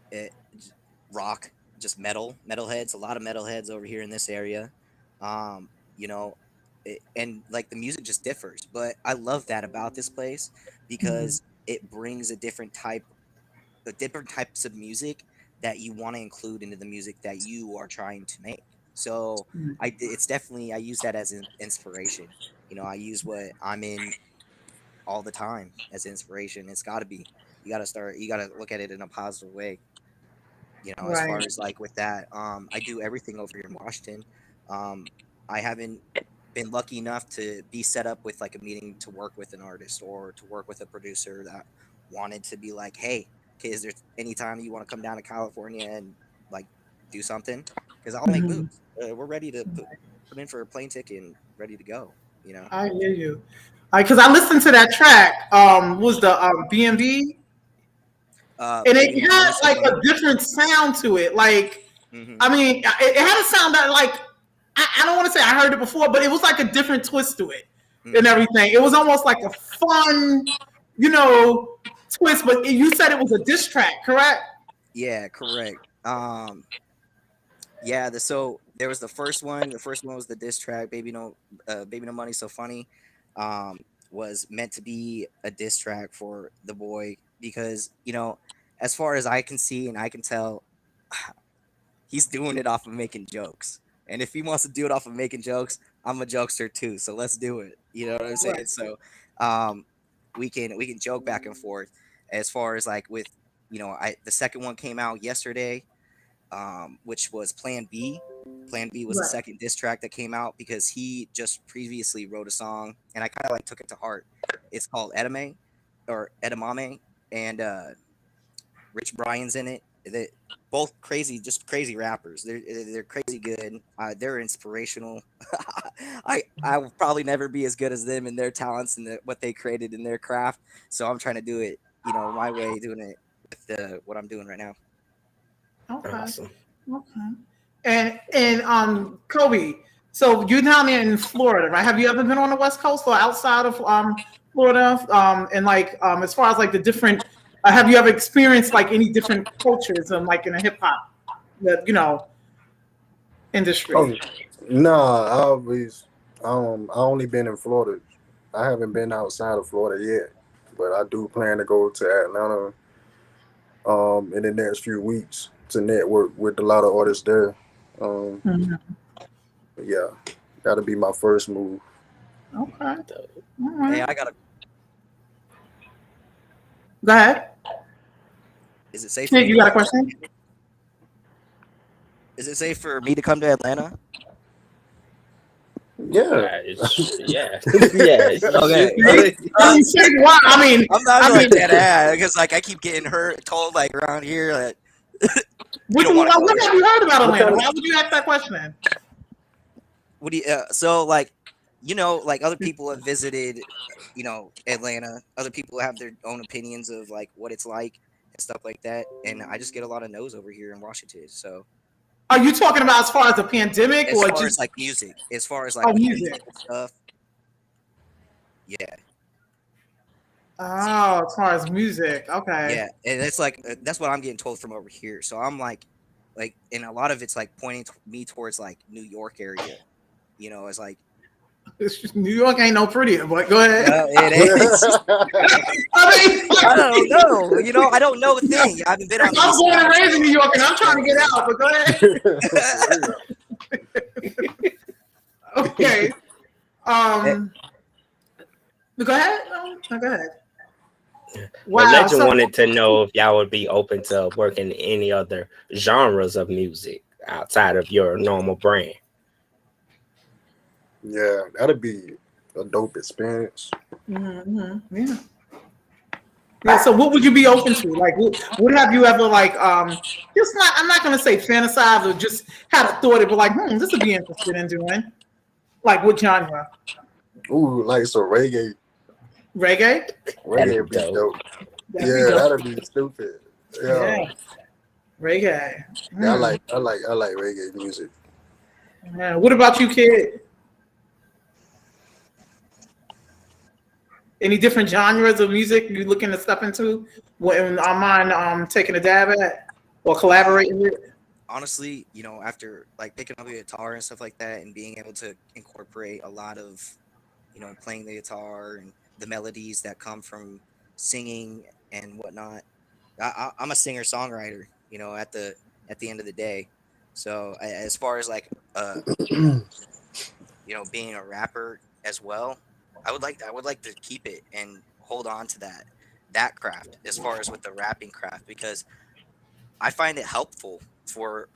[SPEAKER 4] it, rock, just metalheads. A lot of metalheads over here in this area. You know, and like the music just differs. But I love that about this place because it brings the different types of music that you want to include into the music that you are trying to make. So it's definitely, I use that as an inspiration. I use what I'm in all the time as inspiration. It's got to be. You got to look at it in a positive way. As far
[SPEAKER 2] Right.
[SPEAKER 4] as like with that, I do everything over here in Washington. I haven't been lucky enough to be set up with like a meeting to work with an artist or to work with a producer that wanted to be like, hey, okay, is there any time you want to come down to California and like do something? Because I'll make
[SPEAKER 2] Mhm.
[SPEAKER 4] moves. We're ready to put in for a plane ticket and ready to go.
[SPEAKER 2] I hear you. Because I listened to that track. Was the BMB, and it
[SPEAKER 4] Baby, no
[SPEAKER 2] had
[SPEAKER 4] money, so
[SPEAKER 2] like
[SPEAKER 4] funny.
[SPEAKER 2] a different sound to it. Like,
[SPEAKER 4] Hmm.
[SPEAKER 2] I mean, it had a sound that like I don't want to say I heard it before, but it was like a different twist to it and
[SPEAKER 4] Hmm.
[SPEAKER 2] everything. It was almost like a fun, you know, twist. But you said it was a diss track, correct?
[SPEAKER 4] Yeah, correct. Yeah, so there was the first one. The first one was the diss track, Baby No Money, So Funny. Um, was meant to be a diss track for the boy because, as far as I can see and I can tell, he's doing it off of making jokes. And if he wants to do it off of making jokes, I'm a jokester too. So let's do it. You know what I'm
[SPEAKER 2] Right.
[SPEAKER 4] saying? So um we can joke back and forth as far as like with the second one came out yesterday, which was Plan B. Plan B was the
[SPEAKER 2] Right.
[SPEAKER 4] second diss track that came out because he just previously wrote a song and I kind of like took it to heart. It's called Edame or Edamame, and Rich Brian's in it. They both crazy, just crazy rappers. They're crazy good. They're inspirational. I will probably never be as good as them in their talents and what they created in their craft. So I'm trying to do it, my way, doing it with what I'm doing right now.
[SPEAKER 2] Okay.
[SPEAKER 1] Awesome.
[SPEAKER 2] Okay. And Kobe. So you're down there in Florida, right? Have you ever been on the West Coast or outside of Florida? And like as far as like the different, have you ever experienced like any different cultures and like in the hip hop, industry?
[SPEAKER 5] Oh, nah, I always I only been in Florida. I haven't been outside of Florida yet, but I do plan to go to Atlanta in the next few weeks to network with a lot of artists there. Um,
[SPEAKER 2] Mhm.
[SPEAKER 5] yeah, that'll be my first move.
[SPEAKER 2] Okay.
[SPEAKER 1] Dope.
[SPEAKER 2] All
[SPEAKER 4] Hey,
[SPEAKER 2] right.
[SPEAKER 4] I got a.
[SPEAKER 2] Go ahead.
[SPEAKER 4] Is it safe for
[SPEAKER 2] Kid,
[SPEAKER 4] me
[SPEAKER 2] you
[SPEAKER 4] to
[SPEAKER 2] got a
[SPEAKER 4] come?
[SPEAKER 2] question?
[SPEAKER 4] Is it safe for me to come to Atlanta?
[SPEAKER 5] Yeah.
[SPEAKER 1] Yeah, yeah. You
[SPEAKER 4] Okay.
[SPEAKER 1] should do it.
[SPEAKER 2] I mean, say why?
[SPEAKER 4] I'm not
[SPEAKER 2] I
[SPEAKER 4] even like
[SPEAKER 2] mean,
[SPEAKER 4] that ass because like I keep getting told like around here that you
[SPEAKER 2] what,
[SPEAKER 4] don't want to go
[SPEAKER 2] what
[SPEAKER 4] here.
[SPEAKER 2] have you heard about
[SPEAKER 5] What
[SPEAKER 2] Atlanta?
[SPEAKER 5] kind of
[SPEAKER 2] Why would you ask that question?
[SPEAKER 4] What do you so like like other people have visited Atlanta. Other people have their own opinions of like what it's like and stuff like that. And I just get a lot of no's over here in Washington. So
[SPEAKER 2] Are you talking about as far as the pandemic
[SPEAKER 4] as
[SPEAKER 2] or
[SPEAKER 4] far as
[SPEAKER 2] just
[SPEAKER 4] like music, as far as like
[SPEAKER 2] oh
[SPEAKER 4] with
[SPEAKER 2] music?
[SPEAKER 4] music and stuff, yeah.
[SPEAKER 2] Oh, as far as music, okay.
[SPEAKER 4] Yeah, and it's like that's what I'm getting told from over here. So I'm like, and a lot of it's like pointing me towards like New York area. It's like,
[SPEAKER 2] New York ain't no prettier, but go ahead.
[SPEAKER 4] well, it is.
[SPEAKER 2] I mean,
[SPEAKER 4] I don't know. I don't know a thing. I haven't been on the
[SPEAKER 2] I'm
[SPEAKER 4] east
[SPEAKER 2] born and
[SPEAKER 4] side,
[SPEAKER 2] raised in New
[SPEAKER 4] so
[SPEAKER 2] York, and I'm trying to
[SPEAKER 4] don't
[SPEAKER 2] get
[SPEAKER 4] know.
[SPEAKER 2] out. But go ahead. Okay.
[SPEAKER 4] Eh,
[SPEAKER 2] Um. Go ahead. No, go ahead.
[SPEAKER 1] Well,
[SPEAKER 2] Wow.
[SPEAKER 1] Legend
[SPEAKER 2] So,
[SPEAKER 1] wanted to know if y'all would be open to working in any other genres of music outside of your normal brand.
[SPEAKER 5] Yeah, that'd be a dope experience.
[SPEAKER 2] yeah. Yeah. So, what would you be open to? Like, what have you ever like? Just not. I'm not gonna say fantasize or just had a thought. It, but like, this would be interested in doing. Like, what genre?
[SPEAKER 5] Ooh, like so reggae.
[SPEAKER 2] Reggae.
[SPEAKER 1] That'd
[SPEAKER 5] Reggae
[SPEAKER 1] be
[SPEAKER 5] would be
[SPEAKER 1] dope.
[SPEAKER 5] dope.
[SPEAKER 2] That'd be
[SPEAKER 5] Yeah,
[SPEAKER 2] dope.
[SPEAKER 5] that'd be stupid.
[SPEAKER 2] Yeah.
[SPEAKER 5] Yeah.
[SPEAKER 2] Reggae.
[SPEAKER 5] Yeah, I like reggae music.
[SPEAKER 2] Yeah. What about you, kid? Any different genres of music you looking to step into? When I mind taking a dab at or collaborating with?
[SPEAKER 4] honestly, after like picking up the guitar and stuff like that, and being able to incorporate a lot of, playing the guitar and the melodies that come from singing and whatnot. I'm a singer songwriter, at the end of the day. So as far as like you know, being a rapper as well, I would like to keep it and hold on to that craft as far as with the rapping craft, because I find it helpful for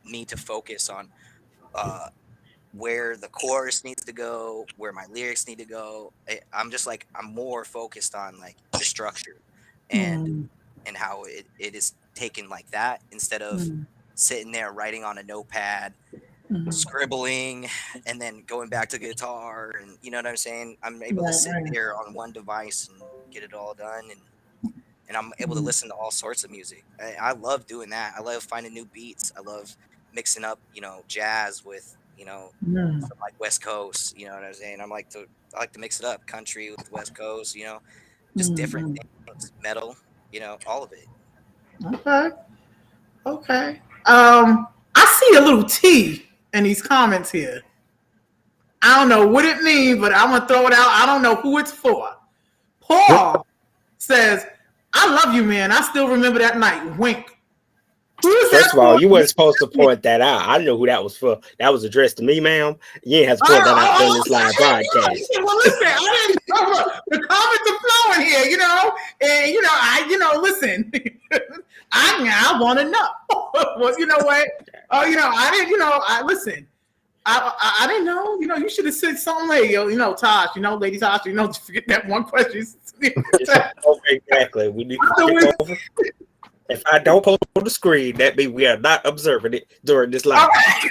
[SPEAKER 4] me to focus on uh where the chorus needs to go, where my lyrics need to go. I'm just like, I'm more focused on like the structure and
[SPEAKER 2] Mm,
[SPEAKER 4] how it is taken like that, instead of
[SPEAKER 2] mm,
[SPEAKER 4] sitting there writing on a notepad,
[SPEAKER 2] mm.
[SPEAKER 4] scribbling, and then going back to guitar, and you know what I'm saying. I'm able to
[SPEAKER 2] Right,
[SPEAKER 4] sit
[SPEAKER 2] right.
[SPEAKER 4] there on one device and get it all done, and I'm able to
[SPEAKER 2] Mm,
[SPEAKER 4] listen to all sorts of music. I love doing that. I love finding new beats. I love mixing up, you know, jazz with, you know,
[SPEAKER 2] mm,
[SPEAKER 4] some like West Coast. You know what I'm saying? I like to mix it up, country with West Coast. You know, just
[SPEAKER 2] mm,
[SPEAKER 4] different
[SPEAKER 2] mm.
[SPEAKER 4] things, metal. You know, all of it.
[SPEAKER 2] Okay. Okay. I see a little T in these comments here. I don't know what it means, but I'm gonna throw it out. I don't know who it's for. Paul says, "I love you, man. I still remember that night." Wink. Who is
[SPEAKER 1] First
[SPEAKER 2] that
[SPEAKER 1] of all,
[SPEAKER 2] for?
[SPEAKER 1] you weren't supposed to point that out. I know who that was for. That was addressed to me, ma'am. You ain't have to point that out during this live broadcast.
[SPEAKER 2] Well, listen, I didn't know. The comments are flowing here, you know, and listen, I want to know. Well, you know what? I didn't. I listen. I didn't know. You should have said something like, Tosh. Lady Tosh. Forget that one question.
[SPEAKER 1] Exactly. We need to skip over. If I don't post on the screen, that means we are not observing it during this live.
[SPEAKER 2] All right.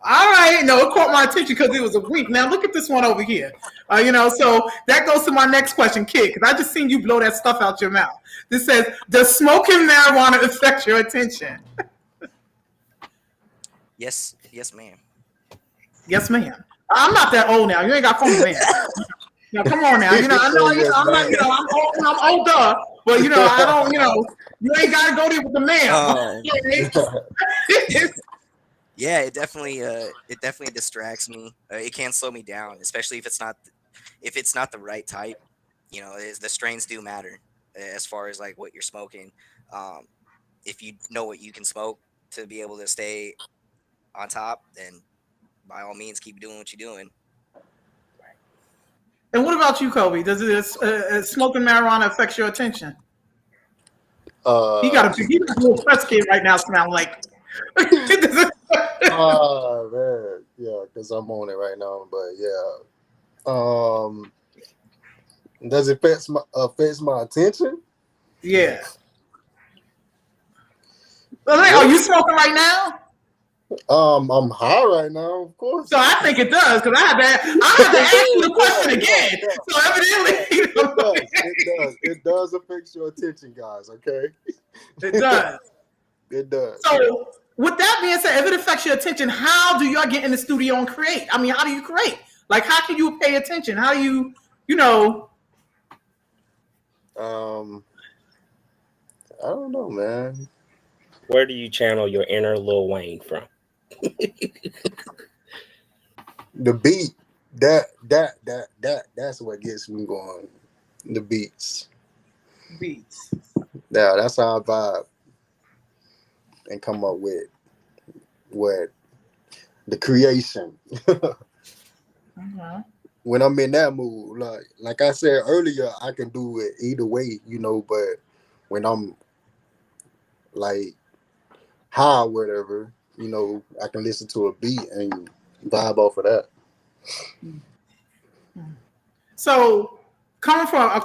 [SPEAKER 2] All right. No, it caught my attention because it was a wink. Now look at this one over here. So that goes to my next question, kid, because I just seen you blow that stuff out your mouth. This says, does smoking marijuana affect your attention?
[SPEAKER 4] Yes, ma'am.
[SPEAKER 2] Yes, ma'am. I'm not that old now. You ain't got phone man. Now come on now. I know. I'm not. I'm old. I'm older, but I don't. You ain't got to go there with the man.
[SPEAKER 4] Yeah, it definitely distracts me. It can slow me down, especially if it's not the right type. The strains do matter as far as like what you're smoking. Um, if you know what you can smoke to be able to stay on top, then by all means keep doing what you're doing.
[SPEAKER 2] And what about you, Kobe? Does smoking marijuana affect your attention? He got a little press kid right now, sound like.
[SPEAKER 5] Oh man, yeah, because I'm on it right now. But yeah, does it affect my attention?
[SPEAKER 2] Yeah. Are you smoking right now?
[SPEAKER 5] I'm high right now, of course.
[SPEAKER 2] So I think it does, because I had to ask you the question again. So evidently,
[SPEAKER 5] it does affect your attention, guys. Okay.
[SPEAKER 2] It does.
[SPEAKER 5] It does.
[SPEAKER 2] So with that being said, if it affects your attention, how do y'all get in the studio and create? I mean, how do you create? Like, how can you pay attention? How do you?
[SPEAKER 5] I don't know, man.
[SPEAKER 1] Where do you channel your inner Lil Wayne from?
[SPEAKER 5] The beat, that's what gets me going. The beats. Yeah, that's how I vibe and come up with what the creation.
[SPEAKER 2] Mm-hmm.
[SPEAKER 5] When I'm in that mood, like I said earlier, I can do it either way, but when I'm like high or whatever, I can listen to a beat and vibe off of that.
[SPEAKER 2] So coming from a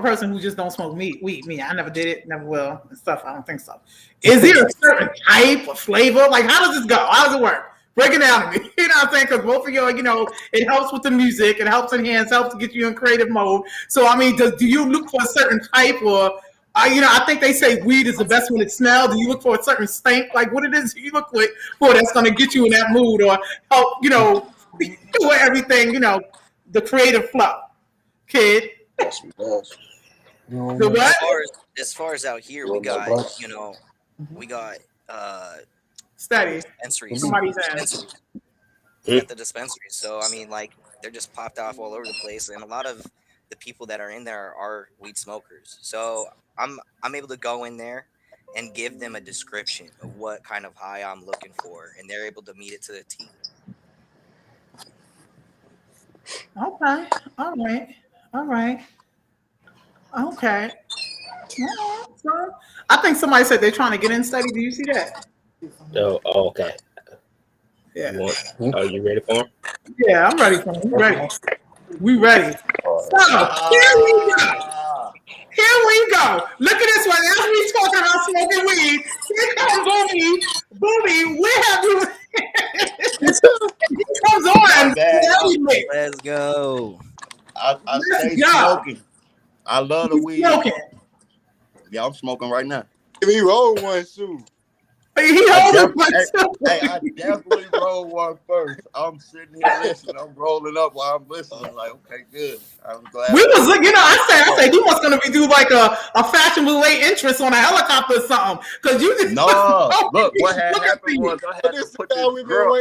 [SPEAKER 2] person who just don't smoke weed, me, I never did it, never will, and stuff. I don't think so. Is there a certain type or flavor? Like, how does this go? How does it work? Break it down to me. You know what I'm saying? Because both of you, it helps with the music, it helps enhance, helps to get you in creative mode. So, I mean, do you look for a certain type, or, I think they say weed is the best when it smells. Do you look for a certain stink? Like, what it is you look for that's going to get you in that mood, or help, do everything, the creative flow, kid. The what?
[SPEAKER 4] As far as out here, we got
[SPEAKER 2] Steady.
[SPEAKER 4] dispensaries.
[SPEAKER 2] Somebody's
[SPEAKER 4] We got the dispensaries. So I mean, like, they're just popped off all over the place, and a lot of the people that are in there are weed smokers. So I'm able to go in there and give them a description of what kind of high I'm looking for, and they're able to meet it to the T.
[SPEAKER 2] Okay. All right. All right. Okay. All right. So, I think somebody said they're trying to get in study. Do you see that?
[SPEAKER 1] Oh, okay.
[SPEAKER 2] Yeah.
[SPEAKER 1] You want? Are you ready for him?
[SPEAKER 2] Yeah, I'm ready for him. We ready. We ready. So here we go. Here we go. Look at this one. As we talking about smoking weed, here comes Booby. Booby, where have you? He comes on.
[SPEAKER 4] Let's go.
[SPEAKER 6] I stay smoking. I love the weed.
[SPEAKER 2] Smoking.
[SPEAKER 6] Yeah, I'm smoking right now.
[SPEAKER 5] If he rolled one too.
[SPEAKER 2] He holding one too.
[SPEAKER 6] Hey, I definitely roll one first. I'm sitting here listening. I'm rolling up while I'm listening. Like, okay, good. I'm glad.
[SPEAKER 2] We was looking, I said he was gonna be do like a fashion late entrance on a helicopter or something. Cause you just
[SPEAKER 6] look, what had happened was I had to put this girl.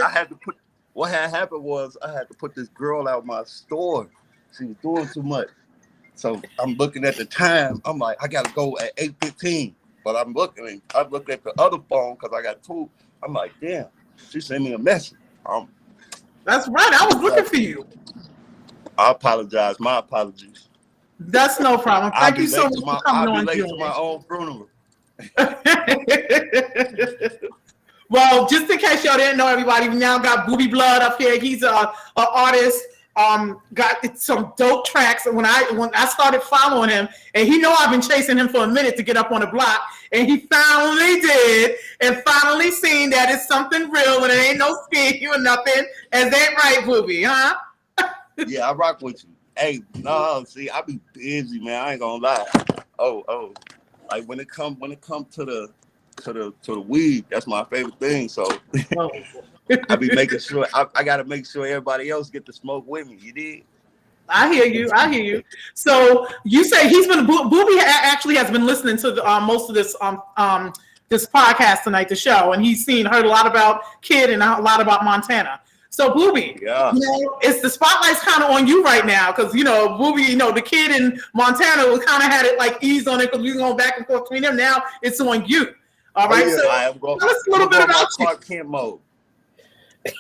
[SPEAKER 6] What had happened was I had to put this girl out my store. She was doing too much. So I'm looking at the time. I'm like, I gotta go at 8:15. But I'm looking. I looked at the other phone because I got two. I'm like, damn. She sent me a message.
[SPEAKER 2] That's right. I was looking for you.
[SPEAKER 6] I apologize. My apologies.
[SPEAKER 2] That's no problem. Thank you so much for coming on.
[SPEAKER 6] I'll be late to my own funeral.
[SPEAKER 2] Well, just in case y'all didn't know, everybody, we now got Booby Blood up here. He's an artist. Got some dope tracks. When I started following him, and he know I've been chasing him for a minute to get up on the block, and he finally did, and finally seen that it's something real when it ain't no scheme or nothing. Is that right, Booby? Huh?
[SPEAKER 6] Yeah, I rock with you. Hey, no, see, I be busy, man. I ain't gonna lie. Oh, like when it come to the weed, that's my favorite thing. So I be making sure I gotta make sure everybody else get to smoke with me. You did?
[SPEAKER 2] I hear you. So you say Booby actually has been listening to most of this this podcast tonight, the show, and he's heard a lot about Kid and a lot about Montana. So Booby, it's the spotlight's kind of on you right now because Booby, the Kid in Montana we kind of had it like eased on it because we were going back and forth between them. Now it's on you. All right, so tell us a little bit about you.
[SPEAKER 6] Clark Kent mode.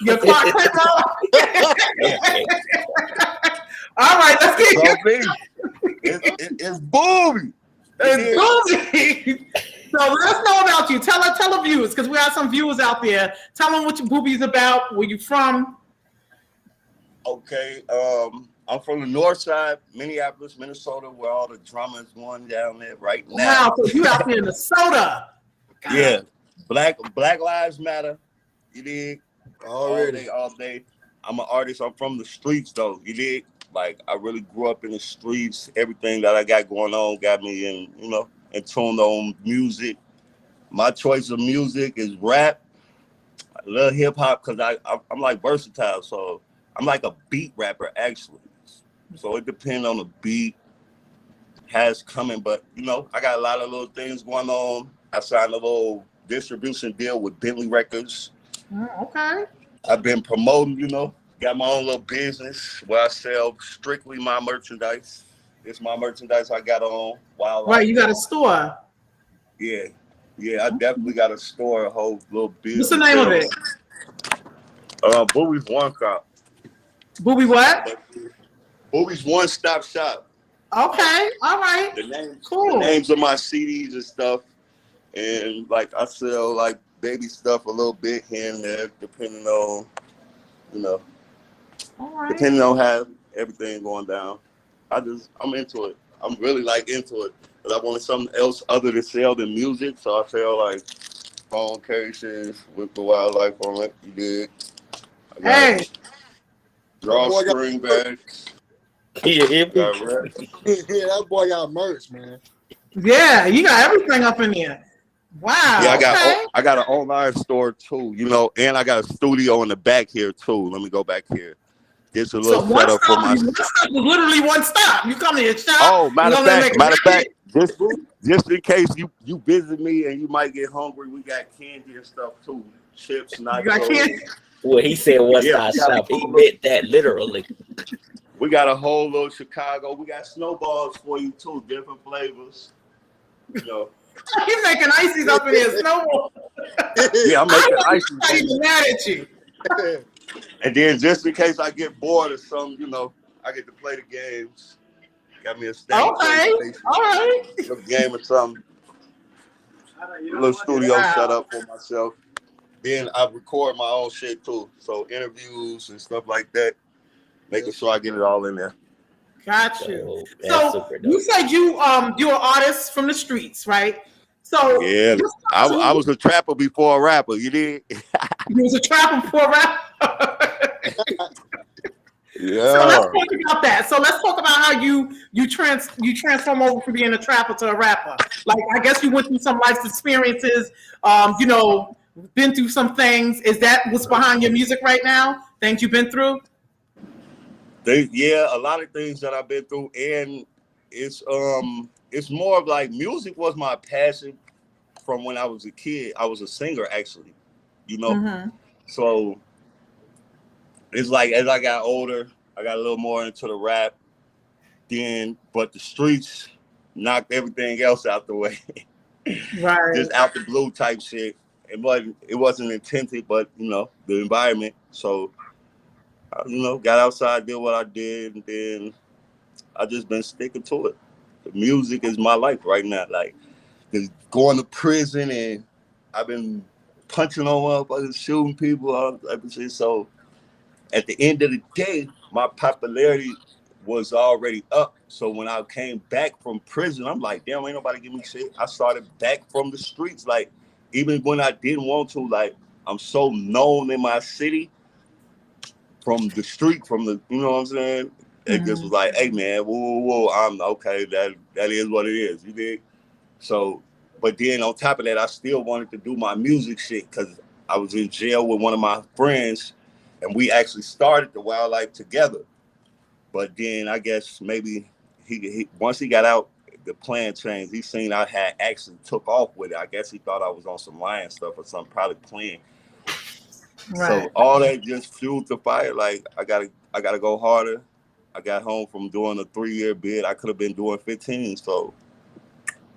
[SPEAKER 2] Your Clark Kent mode. All right, let's get
[SPEAKER 6] it's Booby.
[SPEAKER 2] It's Booby. So let us know about you. Tell the viewers, because we have some viewers out there. Tell them what your Booby's about, where you from.
[SPEAKER 6] Okay, I'm from the north side, Minneapolis, Minnesota, where all the drama is going down there right now.
[SPEAKER 2] Wow, so you out there in Minnesota. God.
[SPEAKER 6] Yeah, Black Lives Matter. You dig? All day. I'm an artist. I'm from the streets, though. You dig? Like, I really grew up in the streets. Everything that I got going on got me in tune on music. My choice of music is rap. I love hip hop because I'm like versatile. So I'm like a beat rapper, actually. So it depends on the beat, how it's coming. But, I got a lot of little things going on. I signed a little distribution deal with Bentley Records.
[SPEAKER 2] Okay.
[SPEAKER 6] I've been promoting, got my own little business where I sell strictly my merchandise. It's my merchandise I got on.
[SPEAKER 2] Right, you got a store.
[SPEAKER 6] Yeah, I definitely got a store, a whole little business.
[SPEAKER 2] What's the name of it?
[SPEAKER 6] Booby's One Stop.
[SPEAKER 2] Booby what?
[SPEAKER 6] Booby's One Stop Shop.
[SPEAKER 2] Okay, all right.
[SPEAKER 6] The names of my CDs and stuff. And like I sell like baby stuff a little bit here and there, depending on, depending on how everything going down. I'm into it. I'm really into it. But I wanted something else other to sell than music. So I sell like phone cases with the wildlife on it. You did.
[SPEAKER 2] Hey.
[SPEAKER 6] Drawstring bags.
[SPEAKER 5] Yeah, that boy got merch, man.
[SPEAKER 2] Yeah, you got everything up in there. Wow.
[SPEAKER 6] Yeah, I got an online store too, and I got a studio in the back here too. Let me go back here. It's a little setup for my.
[SPEAKER 2] One stop is literally one stop. You come to your shop.
[SPEAKER 6] Oh, matter of fact, just in case you visit me and you might get hungry, we got candy and stuff too, chips, nachos.
[SPEAKER 2] You got candy.
[SPEAKER 1] Well, he said one stop shop. He meant that literally.
[SPEAKER 6] We got a whole little Chicago. We got snowballs for you too, different flavors.
[SPEAKER 2] You're making ices up in here, snowball.
[SPEAKER 6] Yeah, I'm making ices.
[SPEAKER 2] I'm not even mad at you.
[SPEAKER 6] And then just in case I get bored or something, you know, I get to play the games. Got me a stack of PlayStation.
[SPEAKER 2] All right.
[SPEAKER 6] A game or something. A little studio set up for myself. Then I record my own shit too. So interviews and stuff like that. Making sure I get it all in there.
[SPEAKER 2] Got you. So you said you're an artist from the streets, right? So
[SPEAKER 6] yeah, I was a trapper before a rapper. You did?
[SPEAKER 2] You was a trapper before a rapper.
[SPEAKER 6] Yeah.
[SPEAKER 2] So let's talk about that. So let's talk about how you transform over from being a trapper to a rapper. Like, I guess you went through some life experiences. You know, been through some things. Is that what's behind your music right now? Things you've been through?
[SPEAKER 6] Yeah, a lot of things that I've been through, and it's more of like music was my passion from when I was a kid. I was a singer actually, you know. Mm-hmm. So it's like as I got older, I got a little more into the rap. But the streets knocked everything else out the way.
[SPEAKER 2] Right.
[SPEAKER 6] Just out the blue type shit. It wasn't intended, but you know, the environment. So you know, got outside, did what I did, and then I just been sticking to it. The music is my life right now. Like, going to prison, and I've been punching on motherfuckers, shooting people, all that type of shit. So, at the end of the day, my popularity was already up. So when I came back from prison, I'm like, damn, ain't nobody give me shit. I started back from the streets. Like, even when I didn't want to, like, I'm so known in my city. From the street, from the, you know what I'm saying? It just was like, hey man, whoa, I'm okay, that is what it is, you dig? So, but then on top of that, I still wanted to do my music shit because I was in jail with one of my friends and we actually started the Wildlife together. But then I guess maybe he once he got out, the plan changed. He seen I had actually took off with it. I guess he thought I was on some lion stuff or something, probably playing. Right. So all that just fueled the fire. Like I gotta go harder. I got home from doing a 3-year bid. I could have been doing 15. So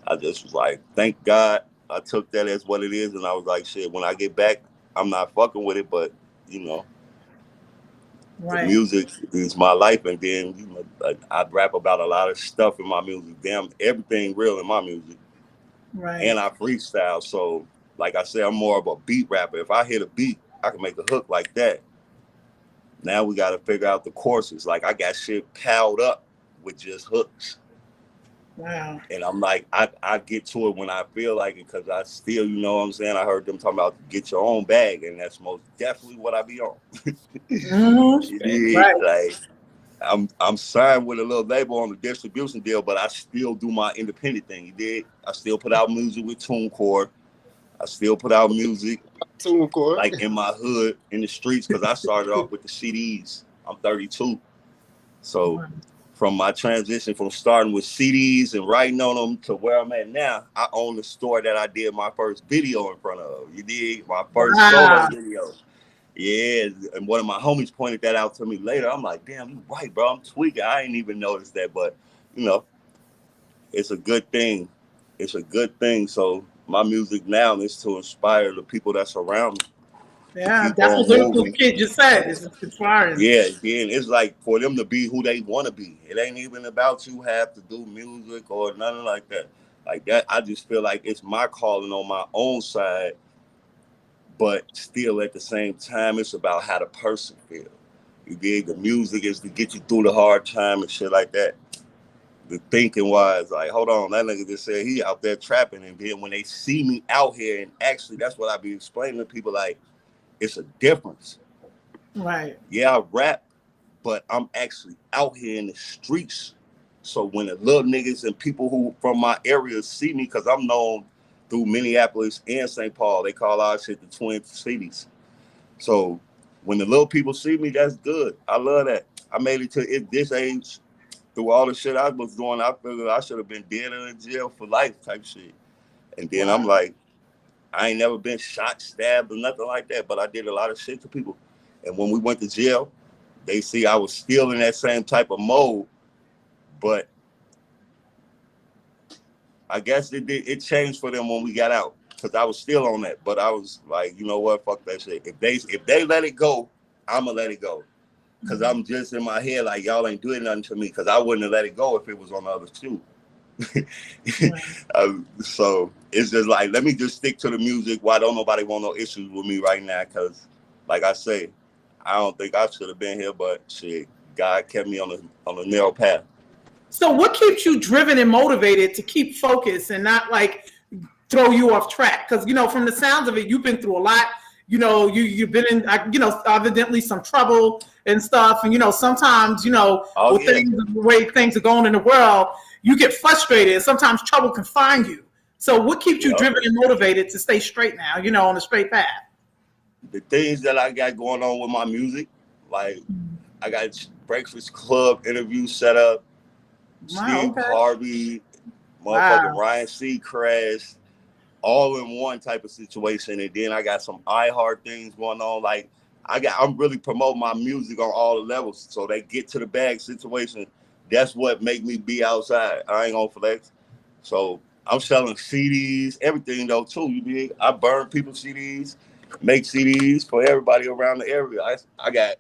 [SPEAKER 6] I just was like, thank God I took that as what it is. And I was like, shit, when I get back, I'm not fucking with it. But you know, right. The music is my life. And then you know, like, I rap about a lot of stuff in my music. Damn, everything real in my music. Right. And I freestyle. So like I said, I'm more of a beat rapper. If I hit a beat, I can make a hook like that. Now we got to figure out the courses. Like I got shit piled up with just hooks. Wow. And I'm like, I get to it when I feel like it because I still, you know what I'm saying? I heard them talking about get your own bag, and that's most definitely what I be on. Right. Like I'm signed with a little label on the distribution deal, but I still do my independent thing. You did? I still put out music with TuneCore. I still put out music like in my hood, in the streets, because I started off with the CDs. I'm 32. So from my transition from starting with CDs and writing on them to where I'm at now, I own the store that I did my first video in front of. You did? My first solo video. Yeah, and one of my homies pointed that out to me later. I'm like, damn, you right, bro. I'm tweaking. I ain't even noticed that, but, you know, it's a good thing. It's a good thing. So my music now is to inspire the people that's around me.
[SPEAKER 2] Yeah, that's what the kid just said. It's inspiring.
[SPEAKER 6] Yeah, again, it's like for them to be who they want to be. It ain't even about you have to do music or nothing like that. Like that, I just feel like it's my calling on my own side, but still at the same time, it's about how the person feel. You dig? The music is to get you through the hard time and shit like that. The thinking wise, like, hold on, that nigga just said he out there trapping, and then when they see me out here, and actually that's what I be explaining to people, like, it's a difference.
[SPEAKER 2] Right.
[SPEAKER 6] Yeah, I rap, but I'm actually out here in the streets. So when the little niggas and people who from my area see me, because I'm known through Minneapolis and St. Paul, they call our shit the Twin Cities. So when the little people see me, that's good. I love that. I made it to this age. Through all the shit I was doing, I figured I should have been dead or in jail for life type shit. And then I'm like, I ain't never been shot, stabbed, or nothing like that, but I did a lot of shit to people. And when we went to jail, they see I was still in that same type of mode, but I guess it changed for them when we got out, because I was still on that. But I was like, you know what, fuck that shit. If they let it go, I'ma let it go. Because I'm just in my head like, y'all ain't doing nothing to me, because I wouldn't have let it go if it was on the other shoe. So it's just like, let me just stick to the music. Why don't nobody want no issues with me right now? Because like I say, I don't think I should have been here, but shit, God kept me on a narrow path.
[SPEAKER 2] So what keeps you driven and motivated to keep focused and not like throw you off track? Because, you know, from the sounds of it, you've been through a lot. You know, you've been in, you know, evidently some trouble and stuff. And, you know, sometimes, you know, the way things are going in the world, you get frustrated. And sometimes trouble can find you. So what keeps you driven and motivated to stay straight now, you know, on a straight path?
[SPEAKER 6] The things that I got going on with my music, like I got Breakfast Club interview set up. Steve Harvey, motherfucking Ryan Seacrest, all in one type of situation. And then I got some iHeart things going on. Like I'm really promoting my music on all the levels. So they get to the bag situation. That's what make me be outside. I ain't gonna flex. So I'm selling CDs, everything though too. You dig? I burn people's CDs, make CDs for everybody around the area. I got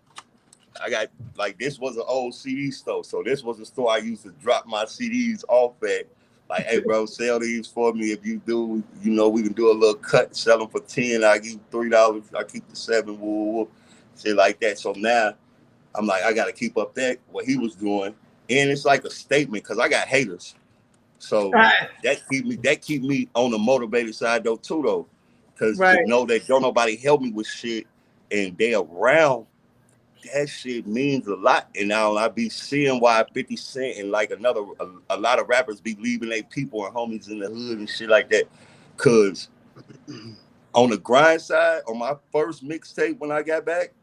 [SPEAKER 6] like, this was an old CD store. So this was a store I used to drop my CDs off at. Like, hey, bro, sell these for me. If you do, you know, we can do a little cut, sell them for 10. I give you $3. I keep the 7, whoop, shit like that. So now I'm like, I got to keep up what he was doing. And it's like a statement because I got haters. So that keep me on the motivated side though, too, though. Because to know that don't nobody help me with shit and they around, that shit means a lot. And now I be seeing why 50 Cent and like a lot of rappers be leaving their people and homies in the hood and shit like that. Cause on the grind side, on my first mixtape when I got back,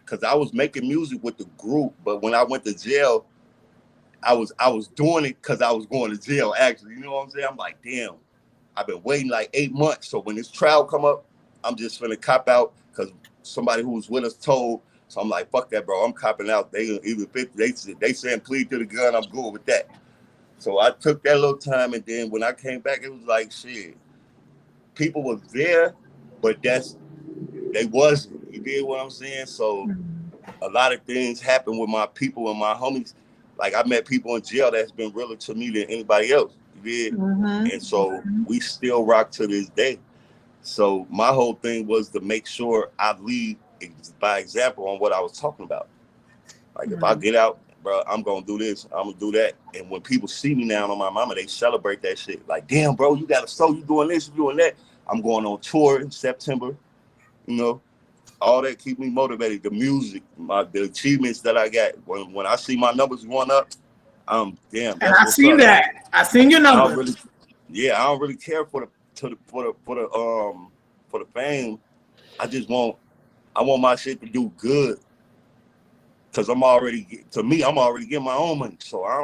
[SPEAKER 6] cause I was making music with the group, but when I went to jail, I was doing it cause I was going to jail actually. You know what I'm saying? I'm like, damn, I've been waiting like 8 months. So when this trial come up, I'm just finna cop out cause somebody who was with us told. So I'm like, fuck that, bro. I'm copping out. They saying plead to the gun. I'm good with that. So I took that little time, and then when I came back, it was like, shit. People were there, but they wasn't. You get what I'm saying? So a lot of things happened with my people and my homies. Like I met people in jail that's been realer to me than anybody else. You get? And so we still rock to this day. So my whole thing was to make sure I lead by example on what I was talking about. Like if I get out, bro, I'm gonna do this, I'm gonna do that. And when people see me now on my mama, they celebrate that shit. Like, damn, bro, you got a show, you doing this, you doing that. I'm going on tour in September. You know, all that keep me motivated. The music, the achievements that I got. When I see my numbers going up, damn.
[SPEAKER 2] And I seen that. I seen your numbers.
[SPEAKER 6] I don't really care for the fame. I want my shit to do good, cause I'm already getting my own money, so I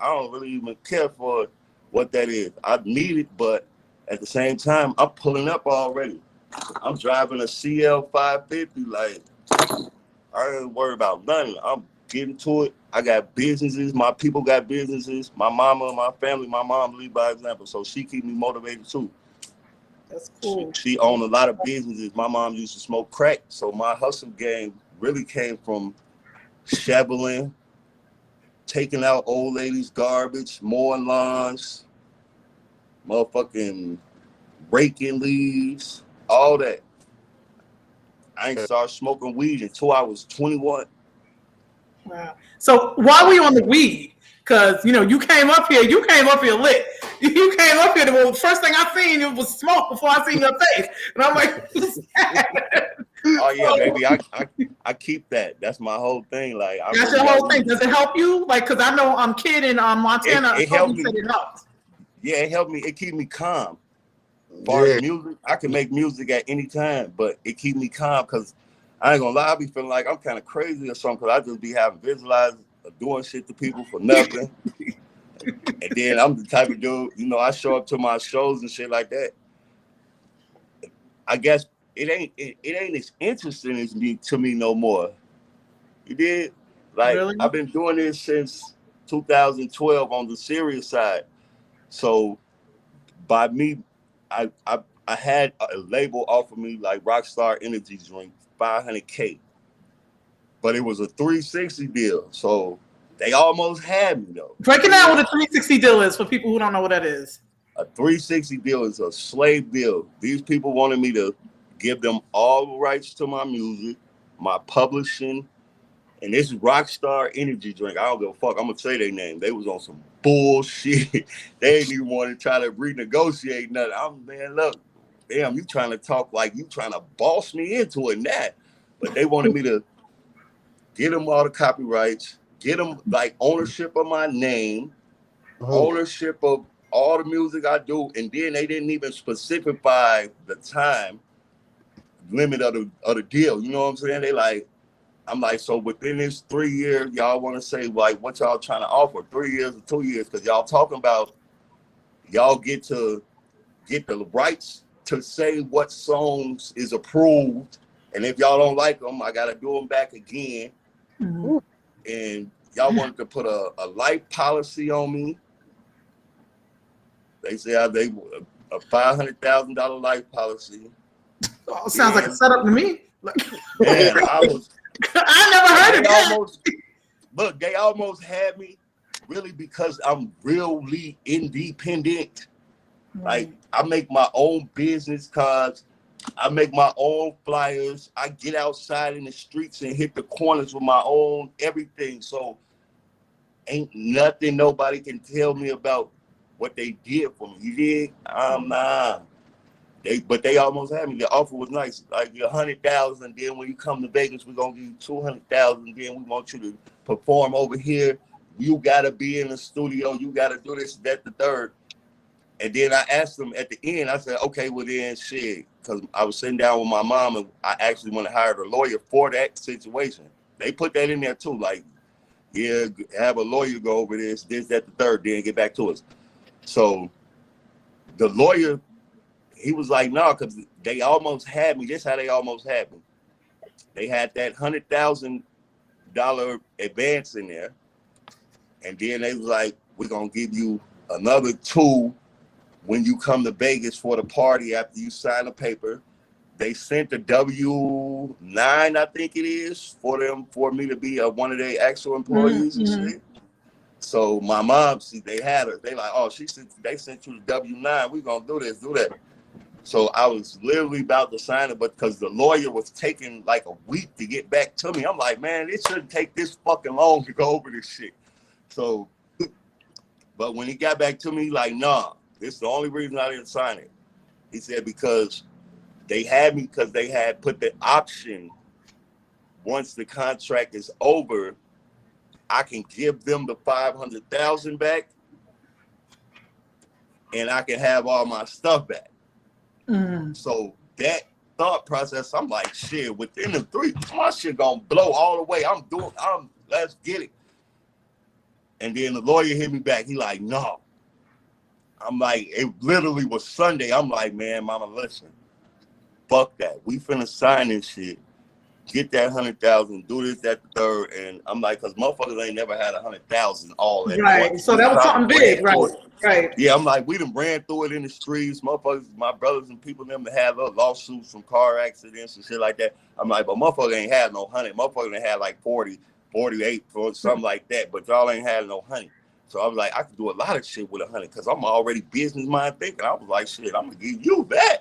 [SPEAKER 6] don't really even care for what that is. I need it, but at the same time, I'm pulling up already. I'm driving a CL 550, like I ain't worried about nothing. I'm getting to it. I got businesses. My people got businesses. My mama, my family. My mom lead by example, so she keep me motivated too.
[SPEAKER 2] That's cool.
[SPEAKER 6] She owned a lot of businesses. My mom used to smoke crack. So my hustle game really came from shoveling, taking out old ladies' garbage, mowing lawns, motherfucking raking leaves, all that. I ain't started smoking weed until I was 21.
[SPEAKER 2] Wow. So why were you on the weed? Because, you know, you came up here lit. You came up here, the first thing I seen it was smoke before I seen your face. And I'm like,
[SPEAKER 6] oh yeah, baby, I keep that. That's my whole thing. Like
[SPEAKER 2] that's your whole thing. Does it help you? Like, because I know I'm kid in Montana.
[SPEAKER 6] It helped me.
[SPEAKER 2] It helps.
[SPEAKER 6] Yeah, it helped me. It keep me calm. As far as music, I can make music at any time, but it keep me calm because I ain't gonna lie, I be feeling like I'm kind of crazy or something because I just be having visualized doing shit to people for nothing. And then I'm the type of dude, you know, I show up to my shows and shit like that. I guess it ain't as interesting as to me no more. You did? Like, really? I've been doing this since 2012 on the serious side. So by me, I had a label offer me like Rockstar Energy Drink, $500K, but it was a 360 deal, so they almost had me though.
[SPEAKER 2] Break it down what a 360 deal is for people who don't know what that is.
[SPEAKER 6] A 360 deal is a slave deal. These people wanted me to give them all the rights to my music, my publishing, and this is Rockstar Energy Drink. I don't give a fuck. I'm gonna say their name. They was on some bullshit. They ain't even want to try to renegotiate nothing. Man, look, damn, you trying to talk like you trying to boss me into it and that. But they wanted me to get them all the copyrights, get them like ownership of my name, ownership of all the music I do, and then they didn't even specify the time limit of the deal. You know what I'm saying? They like, I'm like, so within this 3 years, y'all want to say like what y'all trying to offer? 3 years or 2 years? Because y'all talking about y'all get the rights to say what songs is approved, and if y'all don't like them, I gotta do them back again. Mm-hmm. And y'all wanted to put a life policy on me. They said they a $500,000 life policy.
[SPEAKER 2] Oh, sounds like a setup to me.
[SPEAKER 6] Man, I
[SPEAKER 2] never heard of that.
[SPEAKER 6] Look, they almost had me really because I'm really independent. Like, I make my own business cards. I make my own flyers. I get outside in the streets and hit the corners with my own everything. So ain't nothing nobody can tell me about what they did for me. You dig? Nah. But they almost had me. The offer was nice, like $100,000. Then when you come to Vegas, we're gonna give you $200,000. Then we want you to perform over here. You gotta be in the studio. You gotta do this, that, the third. And then I asked them at the end. I said, okay, well then, shit, because I was sitting down with my mom, and I actually went to hire a lawyer for that situation. They put that in there too, like, yeah, have a lawyer go over this, that, the third, then get back to us. So the lawyer, he was like, no, because they almost had me. This is how they almost had me. They had that $100,000 advance in there. And then they was like, we're going to give you another $2 when you come to Vegas for the party after you sign a paper. They sent the W-9, I think it is, for me to be one of their actual employees and shit. So my mom, they had her. They like, oh, they sent you the W-9. We're going to do this, do that. So I was literally about to sign it, but because the lawyer was taking like a week to get back to me, I'm like, man, it shouldn't take this fucking long to go over this shit. So, but when he got back to me, like, nah, this is the only reason I didn't sign it. He said, because they had me, because they had put the option, once the contract is over, I can give them the $500,000 back, and I can have all my stuff back. So that thought process, I'm like, shit, within the 3, my shit gonna blow all the way. Let's get it. And then the lawyer hit me back. He like, no. I'm like, it literally was Sunday. I'm like, man, mama, listen, fuck that. We finna sign this shit. Get that 100,000, do this, that, the third. And I'm like, because motherfuckers ain't never had 100,000 all at
[SPEAKER 2] right.
[SPEAKER 6] once.
[SPEAKER 2] So that was something big, right? Right.
[SPEAKER 6] Yeah, I'm like, we done ran through it in the streets. Motherfuckers, my brothers and people, them that had little lawsuits from car accidents and shit like that. I'm like, but motherfucker ain't had no 100. Motherfucker ain't had like 40, 48, or something like that. But y'all ain't had no 100. So I was like, I could do a lot of shit with 100 because I'm already business mind thinking. I was like, shit, I'm gonna give you that.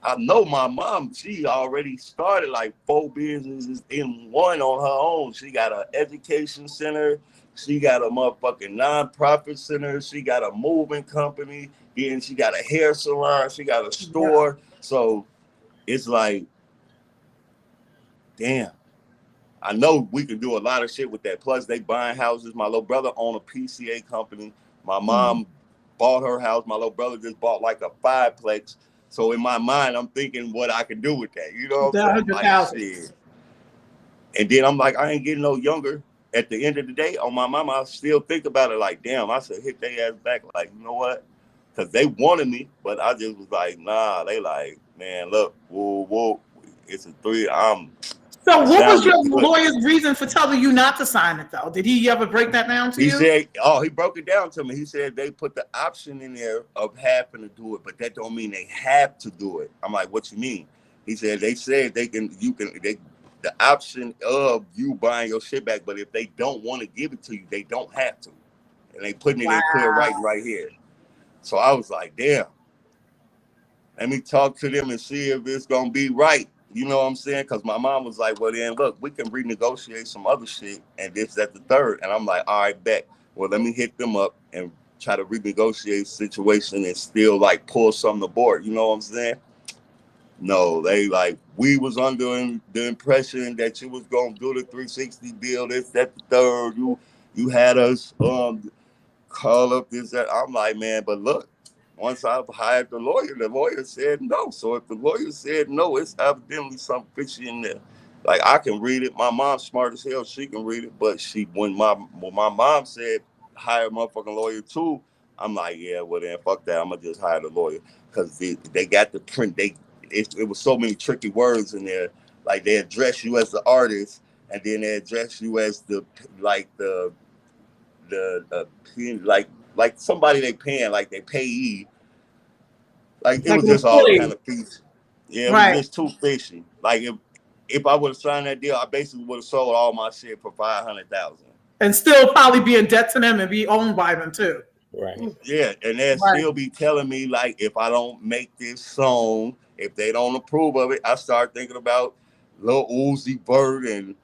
[SPEAKER 6] I know my mom, she already started like 4 businesses in one on her own. She got an education center. She got a motherfucking nonprofit center. She got a moving company. Then she got a hair salon. She got a store. Yeah. So it's like, damn. I know we can do a lot of shit with that. Plus, they buying houses. My little brother owned a PCA company. My mom bought her house. My little brother just bought like a 5-plex. So in my mind, I'm thinking what I can do with that. You know what I'm saying? Like, shit. And then I'm like, I ain't getting no younger. At the end of the day, on my mama, I still think about it like, damn, I should hit their ass back. Like, you know what? Because they wanted me, but I just was like, nah. They like, man, look, whoa, it's a 3.
[SPEAKER 2] So
[SPEAKER 6] It
[SPEAKER 2] what was
[SPEAKER 6] sounded
[SPEAKER 2] your
[SPEAKER 6] good.
[SPEAKER 2] lawyer's reason for telling you not to sign it, though? Did he ever break that down to
[SPEAKER 6] He
[SPEAKER 2] you?
[SPEAKER 6] said, he broke it down to me. He said they put the option in there of having to do it, but that don't mean they have to do it. I'm like, what you mean? He said they said the option of you buying your shit back, but if they don't want to give it to you, they don't have to. And they putting it in clear right here. So I was like, damn. Let me talk to them and see if it's gonna be right. You know what I'm saying? Because my mom was like, well, then look, we can renegotiate some other shit, and this, that, the third. And I'm like, all right, bet. Well, let me hit them up and try to renegotiate the situation and still like pull something aboard. You know what I'm saying? No, they like, we was under the impression that you was gonna do the 360 deal, this, that, the third. You had us call up this, that. I'm like, man, but look. Once I hired the lawyer said no. So if the lawyer said no, it's evidently something fishy in there. Like I can read it. My mom's smart as hell. She can read it. But when my mom said hire a motherfucking lawyer too, I'm like, yeah, well then fuck that. I'm gonna just hire the lawyer because they got the print. It was so many tricky words in there. Like they address you as the artist, and then they address you as the like somebody they paying, like they payee. Like it
[SPEAKER 2] Like
[SPEAKER 6] was
[SPEAKER 2] an
[SPEAKER 6] just all
[SPEAKER 2] employee.
[SPEAKER 6] kind of fishy. Yeah, it was
[SPEAKER 2] Right.
[SPEAKER 6] just too fishy. Like if I would have signed that deal, I basically would have sold all my shit for $500,000.
[SPEAKER 2] And still probably be in debt to them and be owned by them too.
[SPEAKER 1] Right.
[SPEAKER 6] Yeah, and they'll
[SPEAKER 2] Right.
[SPEAKER 6] still be telling me like if I don't make this song, if they don't approve of it, I start thinking about Lil Uzi Vert and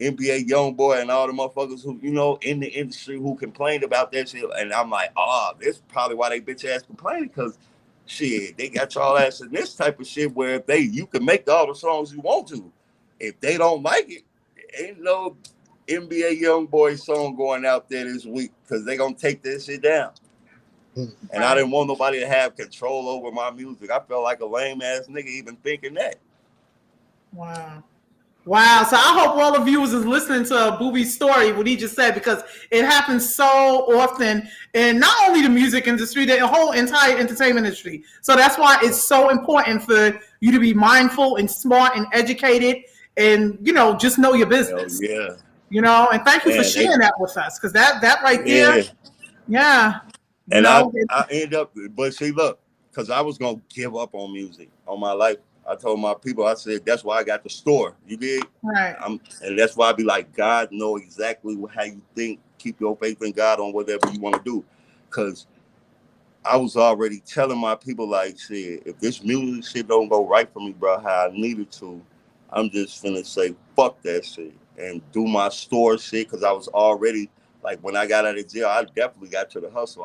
[SPEAKER 6] NBA YoungBoy and all the motherfuckers who, in the industry who complained about that shit. And I'm like, this is probably why they bitch ass complaining, because shit, they got y'all ass in this type of shit where you can make all the songs you want to. If they don't like it, ain't no NBA YoungBoy song going out there this week because they gonna take this shit down. And I didn't want nobody to have control over my music. I felt like a lame ass nigga even thinking that.
[SPEAKER 2] Wow. Wow. So I hope all the viewers is listening to Booby's story, what he just said, because it happens so often in not only the music industry, the whole entire entertainment industry. So that's why it's so important for you to be mindful and smart and educated and, just know your business.
[SPEAKER 6] Hell yeah.
[SPEAKER 2] And thank you for sharing that with us, because that right there, yeah.
[SPEAKER 6] And I end up, but see, look, because I was going to give up on music all my life. I told my people, I said, that's why I got the store. You did?
[SPEAKER 2] Right.
[SPEAKER 6] And that's why I be like, God know exactly how you think. Keep your faith in God on whatever you want to do. Because I was already telling my people, like, shit, if this music shit don't go right for me, bro, how I needed to, I'm just finna say, fuck that shit and do my store shit. Because I was already, like, when I got out of jail, I definitely got to the hustle.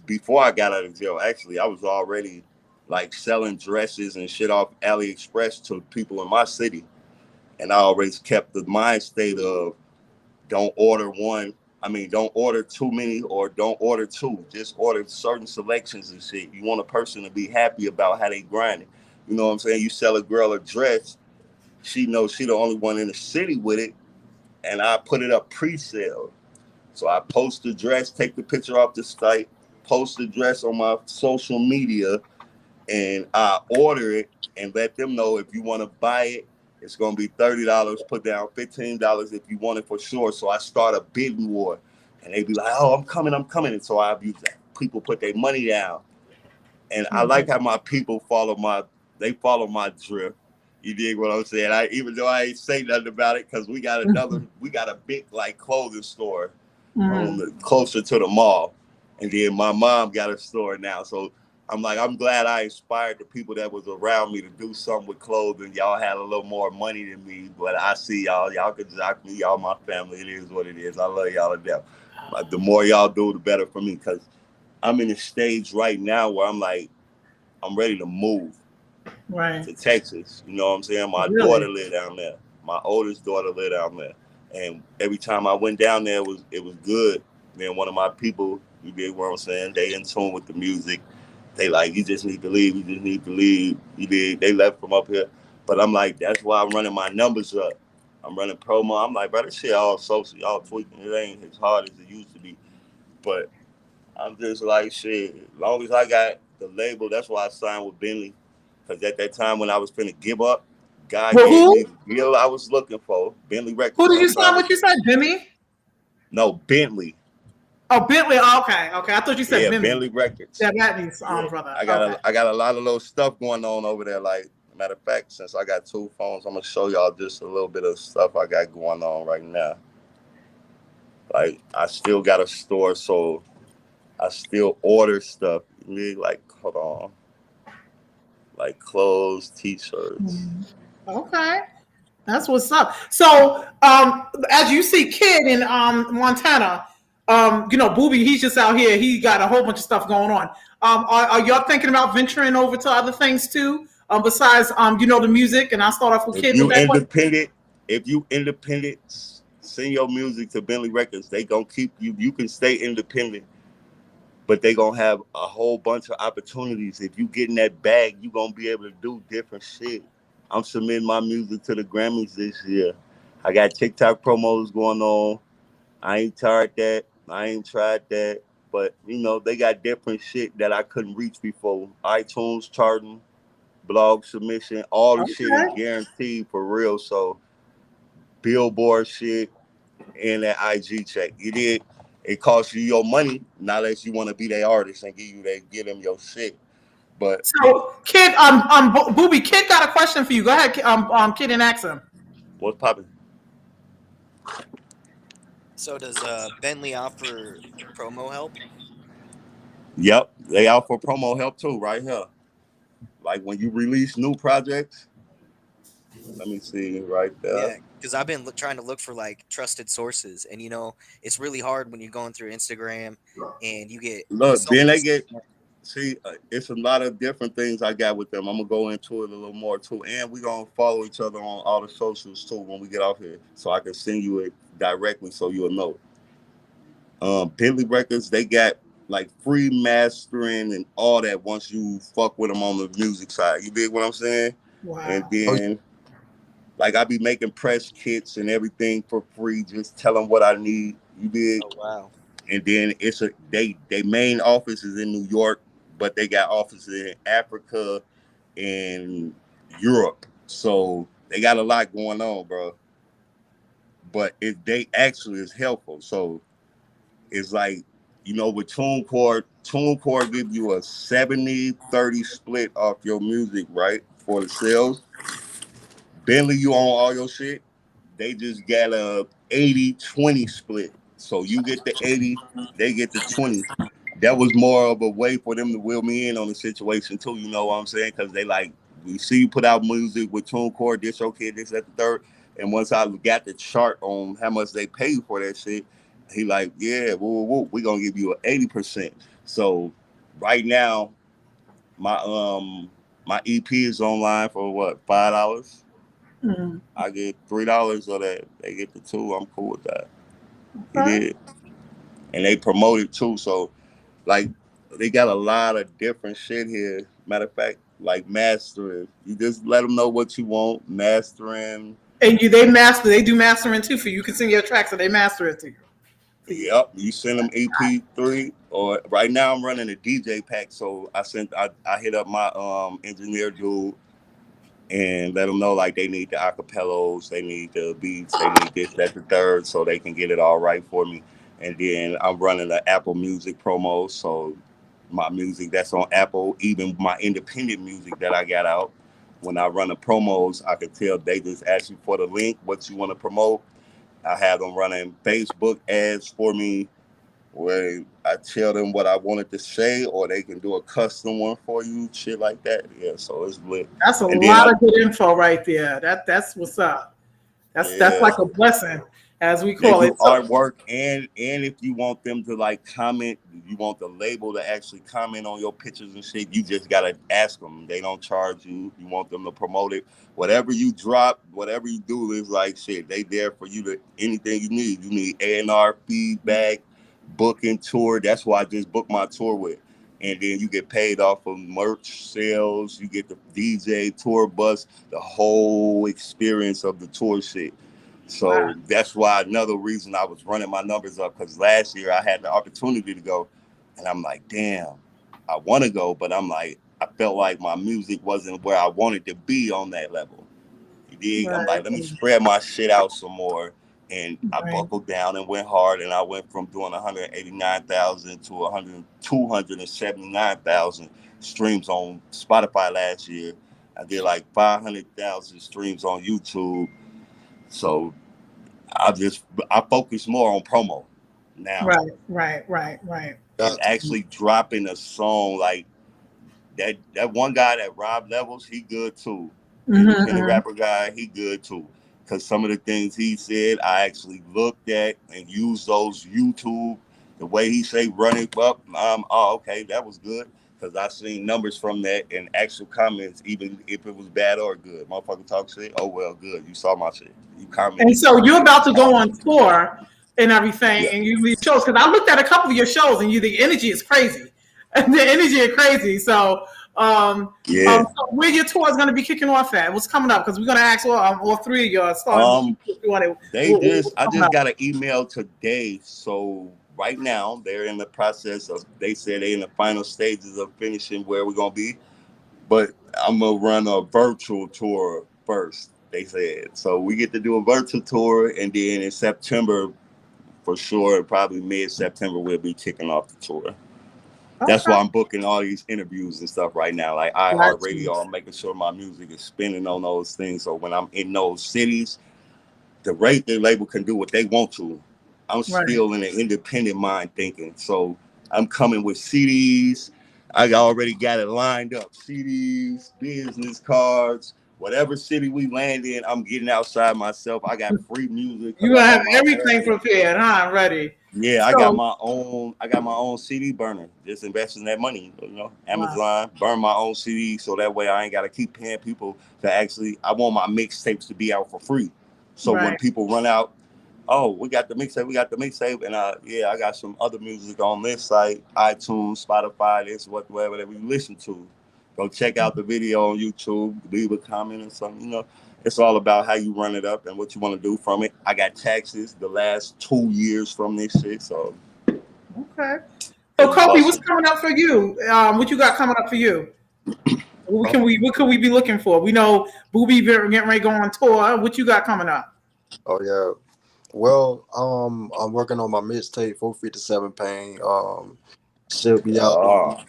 [SPEAKER 6] Before I got out of jail, actually, I was already like selling dresses and shit off AliExpress to people in my city. And I always kept the mind state of don't order too many or don't order two. Just order certain selections and shit. You want a person to be happy about how they grinding. You know what I'm saying? You sell a girl a dress, she knows she the only one in the city with it, and I put it up pre-sale. So I post the dress, take the picture off the site, post the dress on my social media, and I order it and let them know if you want to buy it, it's going to be $30. Put down $15 if you want it for sure. So I start a bidding war, and they be like, "Oh, I'm coming." And so I use that. People put their money down, and I like how my people follow my drift. You dig what I'm saying? Even though I ain't say nothing about it, because we got a big like clothing store closer to the mall, and then my mom got a store now. So I'm glad I inspired the people that was around me to do something with clothing. Y'all had a little more money than me, but I see y'all can jock me. Y'all my family. It is what it is. I love y'all to death. But the more y'all do, the better for me, because I'm in a stage right now where I'm ready to move to Texas. You know what I'm saying? My daughter live down there. My oldest daughter live down there. And every time I went down there, it was good. Then one of my people, you dig what I'm saying? They in tune with the music. They like, you just need to leave. You just need to leave. You did. They left from up here. But I'm like, that's why I'm running my numbers up. I'm running promo. I'm like, bro, this shit all social, all tweaking. It ain't as hard as it used to be. But I'm just like, shit, as long as I got the label, that's why I signed with Bentley. Because at that time when I was finna give up, God
[SPEAKER 2] Well,
[SPEAKER 6] gave me
[SPEAKER 2] who?
[SPEAKER 6] the deal I was looking for. Bentley
[SPEAKER 2] Who
[SPEAKER 6] Records.
[SPEAKER 2] did
[SPEAKER 6] I'm
[SPEAKER 2] you sign?
[SPEAKER 6] trying
[SPEAKER 2] What
[SPEAKER 6] to.
[SPEAKER 2] you said, Bentley?
[SPEAKER 6] No, Bentley.
[SPEAKER 2] Oh, Bentley. Oh, okay. I thought you said
[SPEAKER 6] Yeah,
[SPEAKER 2] Bentley.
[SPEAKER 6] Bentley Records.
[SPEAKER 2] Yeah, that means
[SPEAKER 6] Yeah,
[SPEAKER 2] brother.
[SPEAKER 6] I
[SPEAKER 2] Okay.
[SPEAKER 6] got a lot of little stuff going on over there. Like, matter of fact, since I got 2 phones, I'm gonna show y'all just a little bit of stuff I got going on right now. Like, I still got a store, so I still order stuff. You need, like, hold on, like clothes, t-shirts.
[SPEAKER 2] Okay. That's what's up. So, as you see, Kid in Montana, Booby, he's just out here. He got a whole bunch of stuff going on. Are y'all thinking about venturing over to other things too, besides the music? And I'll start off with
[SPEAKER 6] If
[SPEAKER 2] Kid with
[SPEAKER 6] you
[SPEAKER 2] that question.
[SPEAKER 6] independent, send your music to Bentley Records. They gonna keep you. You can stay independent, but they gonna have a whole bunch of opportunities. If you get in that bag, you gonna be able to do different shit. I'm submitting my music to the Grammys this year. I got TikTok promos going on. I ain't tried that. But they got different shit that I couldn't reach before. iTunes charting, blog submission, all the shit is
[SPEAKER 2] Okay.
[SPEAKER 6] guaranteed for real. So Billboard shit and that IG check. You did. It costs you your money, not unless you want to be their artist and give them your shit. But
[SPEAKER 2] So, Kid, Booby, Kid got a question for you. Go ahead, Kid, and ask him.
[SPEAKER 6] what's popping?
[SPEAKER 4] So does Bentley offer promo help?
[SPEAKER 6] Yep, they out for promo help too, right here. Like when you release new projects. Let me see right there.
[SPEAKER 4] Yeah, because I've been trying to look for like trusted sources, and it's really hard when you're going through Instagram and you get
[SPEAKER 6] Look,
[SPEAKER 4] so
[SPEAKER 6] then
[SPEAKER 4] many.
[SPEAKER 6] they get it's a lot of different things I got with them. I'm gonna go into it a little more too, and we're gonna follow each other on all the socials too when we get off here, so I can send you it directly so you'll know. Bentley Records, they got like free mastering and all that once you fuck with them on the music side. You dig what I'm saying?
[SPEAKER 2] Wow.
[SPEAKER 6] And then like I be making press kits and everything for free. Just tell them what I need. You dig?
[SPEAKER 4] Oh wow.
[SPEAKER 6] And then they main office is in New York, but they got offices in Africa and Europe. So they got a lot going on, bro. But they actually is helpful. So it's like, with TuneCore give you a 70-30 split off your music, right? For the sales. Bentley, you own all your shit. They just got a 80-20 split. So you get the 80, they get the 20. That was more of a way for them to wheel me in on the situation too, you know what I'm saying? Because they like, we see you put out music with TuneCore, this okay, this, that, the third. And once I got the chart on how much they pay you for that shit, he like, yeah, we're gonna give you an 80%. So right now, my EP is online for what, $5?
[SPEAKER 2] Mm-hmm.
[SPEAKER 6] I get $3 of that. They get the 2. I'm cool with that. You
[SPEAKER 2] Okay.
[SPEAKER 6] did. And they promote it too. So like they got a lot of different shit here. Matter of fact, like mastering. You just let them know what you want. Mastering.
[SPEAKER 2] And they do mastering too for you. You can send your tracks and they master it to you.
[SPEAKER 6] Yep. You send them EP3 or right now I'm running a DJ pack. So I hit up my engineer dude and let them know like they need the acapellas, they need the beats, they need this, that, the third, so they can get it all right for me. And then I'm running the Apple Music promo, so my music that's on Apple, even my independent music that I got out. When I run the promos, I can tell they just ask you for the link, what you want to promote. I have them running Facebook ads for me, where I tell them what I wanted to say, or they can do a custom one for you, shit like that. Yeah, so it's lit.
[SPEAKER 2] That's a
[SPEAKER 6] And
[SPEAKER 2] lot of good info right there. That's what's up. That's like a blessing, as we
[SPEAKER 6] they
[SPEAKER 2] call
[SPEAKER 6] do
[SPEAKER 2] it. So,
[SPEAKER 6] artwork, and if you want them to like comment, you want the label to actually comment on your pictures and shit, you just gotta ask them. They don't charge you. You want them to promote it. Whatever you drop, whatever you do is like shit. They there for you to anything you need. You need A&R feedback, booking tour. That's why I just booked my tour with. And then you get paid off of merch sales. You get the DJ, tour bus, the whole experience of the tour shit.
[SPEAKER 2] wow.
[SPEAKER 6] So that's why another reason I was running my numbers up, because last year I had the opportunity to go and I'm like, damn, I want to go, but I'm like, I felt like my music wasn't where I wanted to be on that level. dig? I'm
[SPEAKER 2] Right.
[SPEAKER 6] like, let me spread my shit out some more. And I
[SPEAKER 2] Right.
[SPEAKER 6] buckled down and went hard, and I went from doing 189,000 to 279,000 streams on Spotify last year. I did like 500,000 streams on YouTube. So I focus more on promo now.
[SPEAKER 2] Right.
[SPEAKER 6] And actually dropping a song like that one guy that Rob Levels, he good too. Independent rapper guy, he good too. Because some of the things he said, I actually looked at and used those YouTube. The way he say run it up, oh, okay, that was good. Because I seen numbers from that and actual comments, even if it was bad or good. Motherfucker talk shit, oh, well, good. You saw my shit. You commented.
[SPEAKER 2] And so you're about to go on tour and everything,
[SPEAKER 6] Yeah.
[SPEAKER 2] and you leave shows. Because I looked at a couple of your shows, and the energy is crazy. The energy is crazy. So,
[SPEAKER 6] Yeah.
[SPEAKER 2] so where your tour is going to be kicking off at? What's coming up? Because we're going to ask all three of you starting.
[SPEAKER 6] I just got an email today. So right now they're in the process of. They said they're in the final stages of finishing where we're gonna be, but I'm gonna run a virtual tour first. They said so. We get to do a virtual tour, and then in September, for sure, probably mid-September, we'll be kicking off the tour. That's why I'm booking all these interviews and stuff right now. Like iHeartRadio, I'm making sure my music is spinning on those things. So when I'm in those cities, the label can do what they want to. I'm still in an independent mind thinking. So I'm coming with CDs. I already got it lined up. CDs, business cards, whatever city we land in, I'm getting outside myself. I got free music.
[SPEAKER 2] You have everything prepared, huh? Ready.
[SPEAKER 6] Yeah, so, I got my own CD burner. Just investing that money, Amazon, burn my own CD so that way I ain't gotta keep paying people to actually. I want my mixtapes to be out for free. So when people run out, oh, we got the mixtape, and I got some other music on this site, iTunes, Spotify, this whatever that we listen to. Go check out the video on YouTube, leave a comment or something, It's all about how you run it up and what you want to do from it. I got taxes the last 2 years from this shit, so.
[SPEAKER 2] Okay. So, Kobe, what's coming up for you? What you got coming up for you? What can we be looking for? We know Booby getting ready to go on tour. What you got coming up?
[SPEAKER 5] Oh yeah. Well, I'm working on my mixtape 457 Pain. Should be out.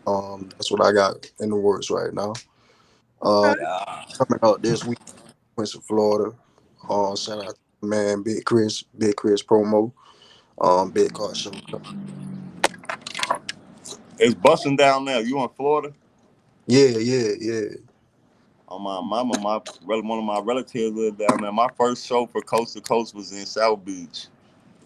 [SPEAKER 5] That's what I got in the works right now. Coming out this week, Quincy, Florida. Shout out to man, Big Chris promo. Big car show.
[SPEAKER 6] It's busting down there. You in Florida?
[SPEAKER 5] Yeah.
[SPEAKER 6] On my mama, one of my relatives lived down there. My first show for Coast to Coast was in South Beach.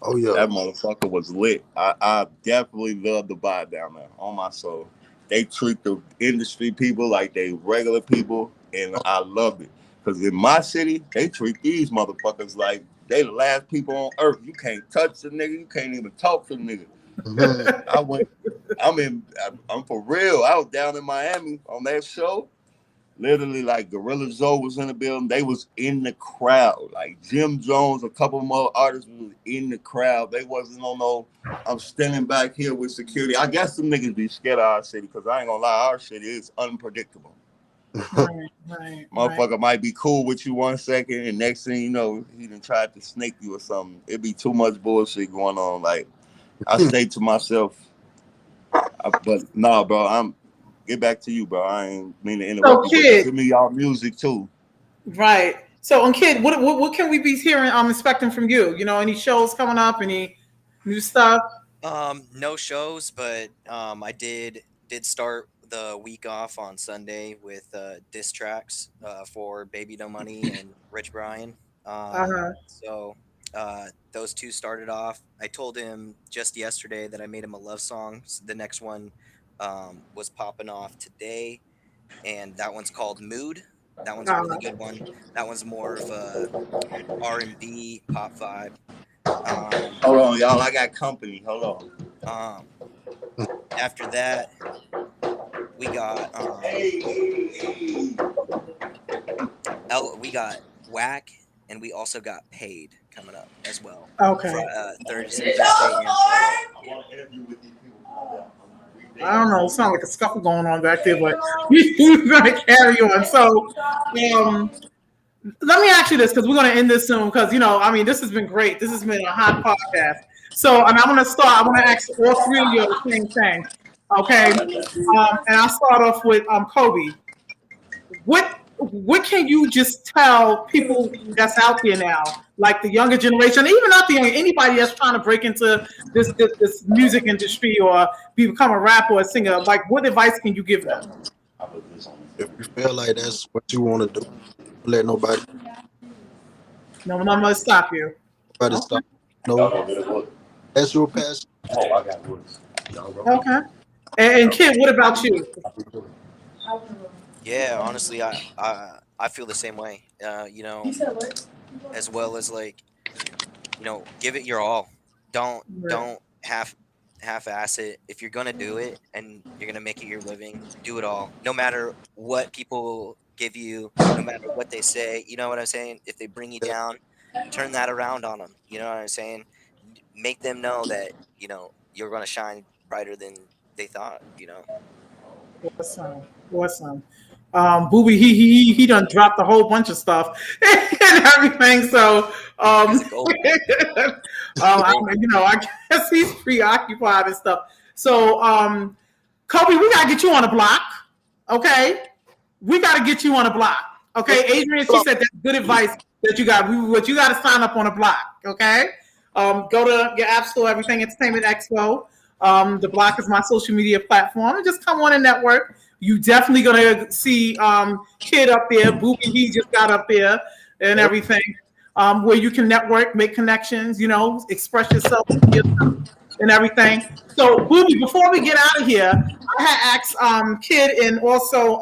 [SPEAKER 5] Oh yeah,
[SPEAKER 6] that motherfucker was lit. I definitely love the vibe down there on my soul. They treat the industry people like they regular people, and I loved it. Because in my city, they treat these motherfuckers like they the last people on earth. You can't touch the nigga. You can't even talk to the nigga. I'm for real. I was down in Miami on that show. Literally, like Gorilla Zoe was in the building. They was in the crowd. Like Jim Jones, a couple more artists was in the crowd. They wasn't on no, I'm standing back here with security. I guess some niggas be scared of our city because I ain't gonna lie, our city is unpredictable. Motherfucker might be cool with you 1 second, and next thing you know, he done tried to snake you or something. It'd be too much bullshit going on. Like, I stay to myself. But nah, bro, get back to you, bro. I ain't mean to interrupt you, but give me y'all music too.
[SPEAKER 2] Right. So, Kid, what can we be hearing? Expecting from you. Any shows coming up? Any new stuff?
[SPEAKER 4] No shows, but I did start the week off on Sunday with diss tracks for Baby No Money and Rich Brian. So those two started off. I told him just yesterday that I made him a love song. So the next one was popping off today, and that one's called Mood. That one's a really good one. That one's more of a R&B pop vibe.
[SPEAKER 6] Hold on, y'all. I got company. Hold
[SPEAKER 4] on. After that, we got we got Whack, and we also got Paid coming up as well.
[SPEAKER 2] Okay.
[SPEAKER 4] Thursday and Friday.
[SPEAKER 2] I don't know. It sounds like a scuffle going on back there, but we're gonna carry on. So, let me ask you this because we're gonna end this soon. Because I mean, this has been great. This has been a hot podcast. So, and I'm gonna start. I want to ask all three of you the same thing. Okay, and I'll start off with Kobe. What can you just tell people that's out there now, like the younger generation, even not the younger, anybody that's trying to break into this music industry or become a rapper or a singer? Like, what advice can you give them?
[SPEAKER 5] If you feel like that's what you want to do, don't let nobody
[SPEAKER 2] No, I'm gonna stop you.
[SPEAKER 5] stop. No, that's your passion.
[SPEAKER 2] Okay. And Kid, what about you?
[SPEAKER 4] Yeah, honestly, I feel the same way. As well as like, give it your all. Don't half-ass it. If you're gonna do it and you're gonna make it your living, do it all. No matter what people give you, no matter what they say. You know what I'm saying? If they bring you down, turn that around on them. You know what I'm saying? Make them know that you're gonna shine brighter than they thought.
[SPEAKER 2] Awesome. Booby, he done dropped a whole bunch of stuff and everything. So, I guess he's preoccupied and stuff. So, Kobe, we gotta get you on the block. Okay, we gotta get you on the block. Okay, Adrian, she said that's good advice that you got. What you got to sign up on a block. Okay, go to your app store, Everything Entertainment Expo. The block is my social media platform, and just come on and network. You definitely gonna see Kid up there, Booby, he just got up there, and everything. Where you can network, make connections, express yourself and everything. So, Booby, before we get out of here, I had asked Kid and also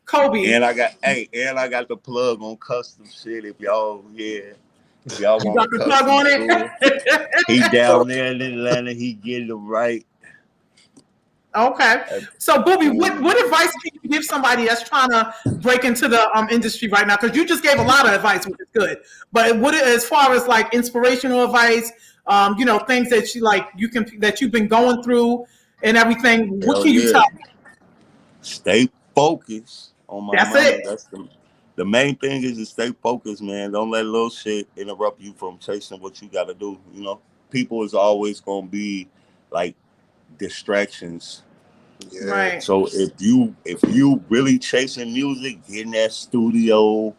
[SPEAKER 2] Kobe.
[SPEAKER 6] And I got the plug on custom shit. If y'all want
[SPEAKER 2] the plug on
[SPEAKER 6] it, he down there in Atlanta. He getting it right.
[SPEAKER 2] Okay. So, Booby, what advice can you give somebody that's trying to break into the industry right now? Because you just gave a lot of advice, which is good. But as far as like inspirational advice, things that that you've been going through and everything, what can you tell me?
[SPEAKER 6] Stay focused on my
[SPEAKER 2] That's
[SPEAKER 6] money.
[SPEAKER 2] it.
[SPEAKER 6] That's the main thing is to stay focused, man. Don't let little shit interrupt you from chasing what you got to do. People is always gonna be like distractions.
[SPEAKER 2] Yeah. Right.
[SPEAKER 6] So if you really chasing music, get in that studio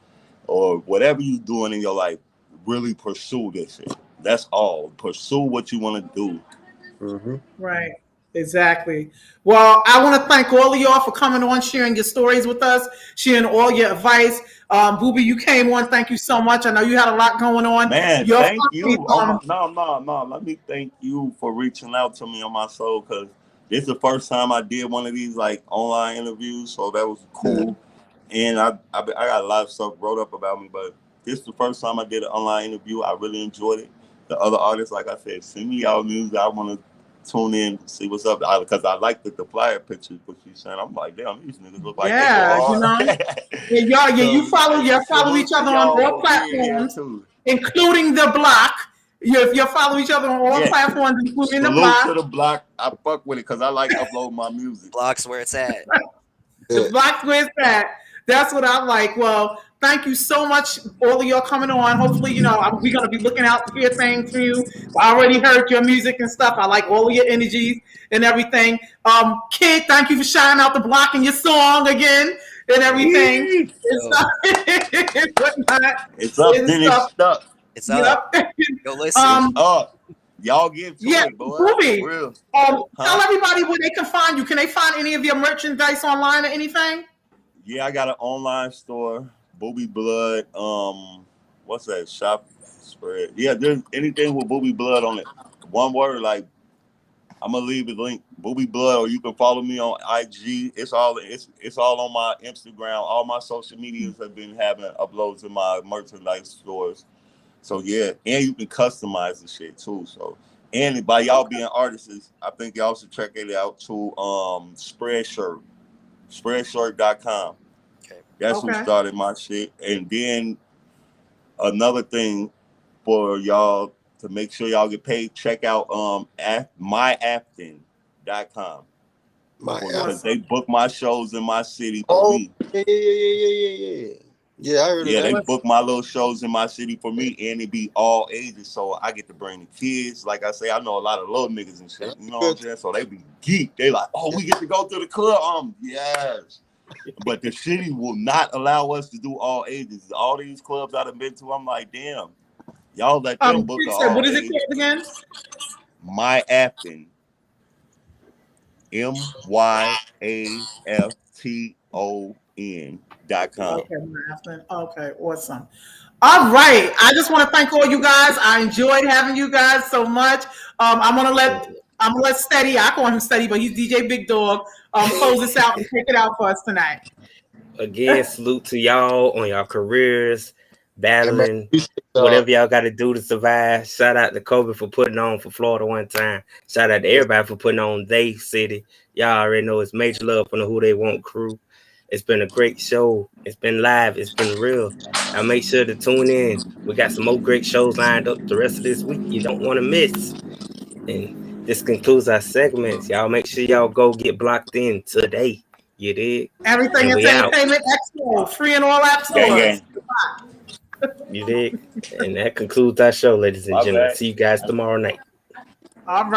[SPEAKER 6] or whatever you doing in your life, really pursue this shit. That's all. Pursue what you want to do.
[SPEAKER 5] Mm-hmm.
[SPEAKER 2] Right. Exactly. Well, I want to thank all of y'all for coming on, sharing your stories with us, sharing all your advice. Booby, you came on. Thank you so much. I know you had a lot going on.
[SPEAKER 6] Man, thank you. No. Let me thank you for reaching out to me on my show because this is the first time I did one of these like online interviews, so that was cool. And I got a lot of stuff wrote up about me, but this is the first time I did an online interview. I really enjoyed it. The other artists, like I said, send me y'all music. I want to tune in, see what's up, because I like the flyer pictures. What she's saying, I'm like, damn, these niggas look like they
[SPEAKER 2] go you follow each other on all platforms, including the block. You follow each other on all platforms, including the block.
[SPEAKER 6] Salute to the block. I fuck with it because I like uploading my music.
[SPEAKER 4] Block's where it's at.
[SPEAKER 2] The block's where it's at. That's what I like. Well, thank you so much, all of y'all coming on. Hopefully, we're going to be looking out to hear things from you. I already heard your music and stuff. I like all of your energies and everything. Kid, thank you for shouting out the block in your song again and everything.
[SPEAKER 6] It's up, then it's stuck.
[SPEAKER 4] It's up. Go listen.
[SPEAKER 6] Y'all get to it, boy.
[SPEAKER 2] Booby, tell everybody where they can find you. Can they find any of your merchandise online or anything?
[SPEAKER 6] Yeah, I got an online store, Booby Blood. What's that? Shop spread. Yeah, there's anything with Booby Blood on it. One word, like I'm gonna leave the link, Booby Blood, or you can follow me on IG. It's all on my Instagram. All my social medias have been having uploads in my merchandise stores. So yeah, and you can customize the shit too. So and by y'all being artists, I think y'all should check it out too. Spreadshirt. Spreadshirt.com. Okay. That's who started my shit. And then another thing for y'all to make sure y'all get paid, check out myafton.com. Because they book my shows in my city for me.
[SPEAKER 7] Yeah, I heard of that.
[SPEAKER 6] They book my little shows in my city for me, and it be all ages, so I get to bring the kids. Like I say, I know a lot of little niggas and shit, you know what I'm saying? So they be geek. They like, oh, we get to go to the club. Yes. But the city will not allow us to do all ages. All these clubs I've been to, I'm like, damn, y'all let them book all
[SPEAKER 2] what is it
[SPEAKER 6] ages.
[SPEAKER 2] called again?
[SPEAKER 6] My Afton. MYAFTON.com.
[SPEAKER 2] Okay, awesome. All right. I just want to thank all you guys. I enjoyed having you guys so much. I'm gonna let Steady, I call him Steady, but he's DJ Big Dog, close this out and take it out for us tonight.
[SPEAKER 1] Again, salute to y'all on y'all careers, battling, whatever y'all got to do to survive. Shout out to Kobe for putting on for Florida one time. Shout out to everybody for putting on they city. Y'all already know it's major love from the Who They Want crew. It's been a great show. It's been live. It's been real. Now make sure to tune in. We got some more great shows lined up the rest of this week. You don't want to miss. And this concludes our segments. Y'all make sure y'all go get blocked in today. You did.
[SPEAKER 2] Everything Entertainment Expo, free in all app stores.
[SPEAKER 1] You did. And that concludes our show, ladies and gentlemen. See you guys tomorrow night.
[SPEAKER 2] All right.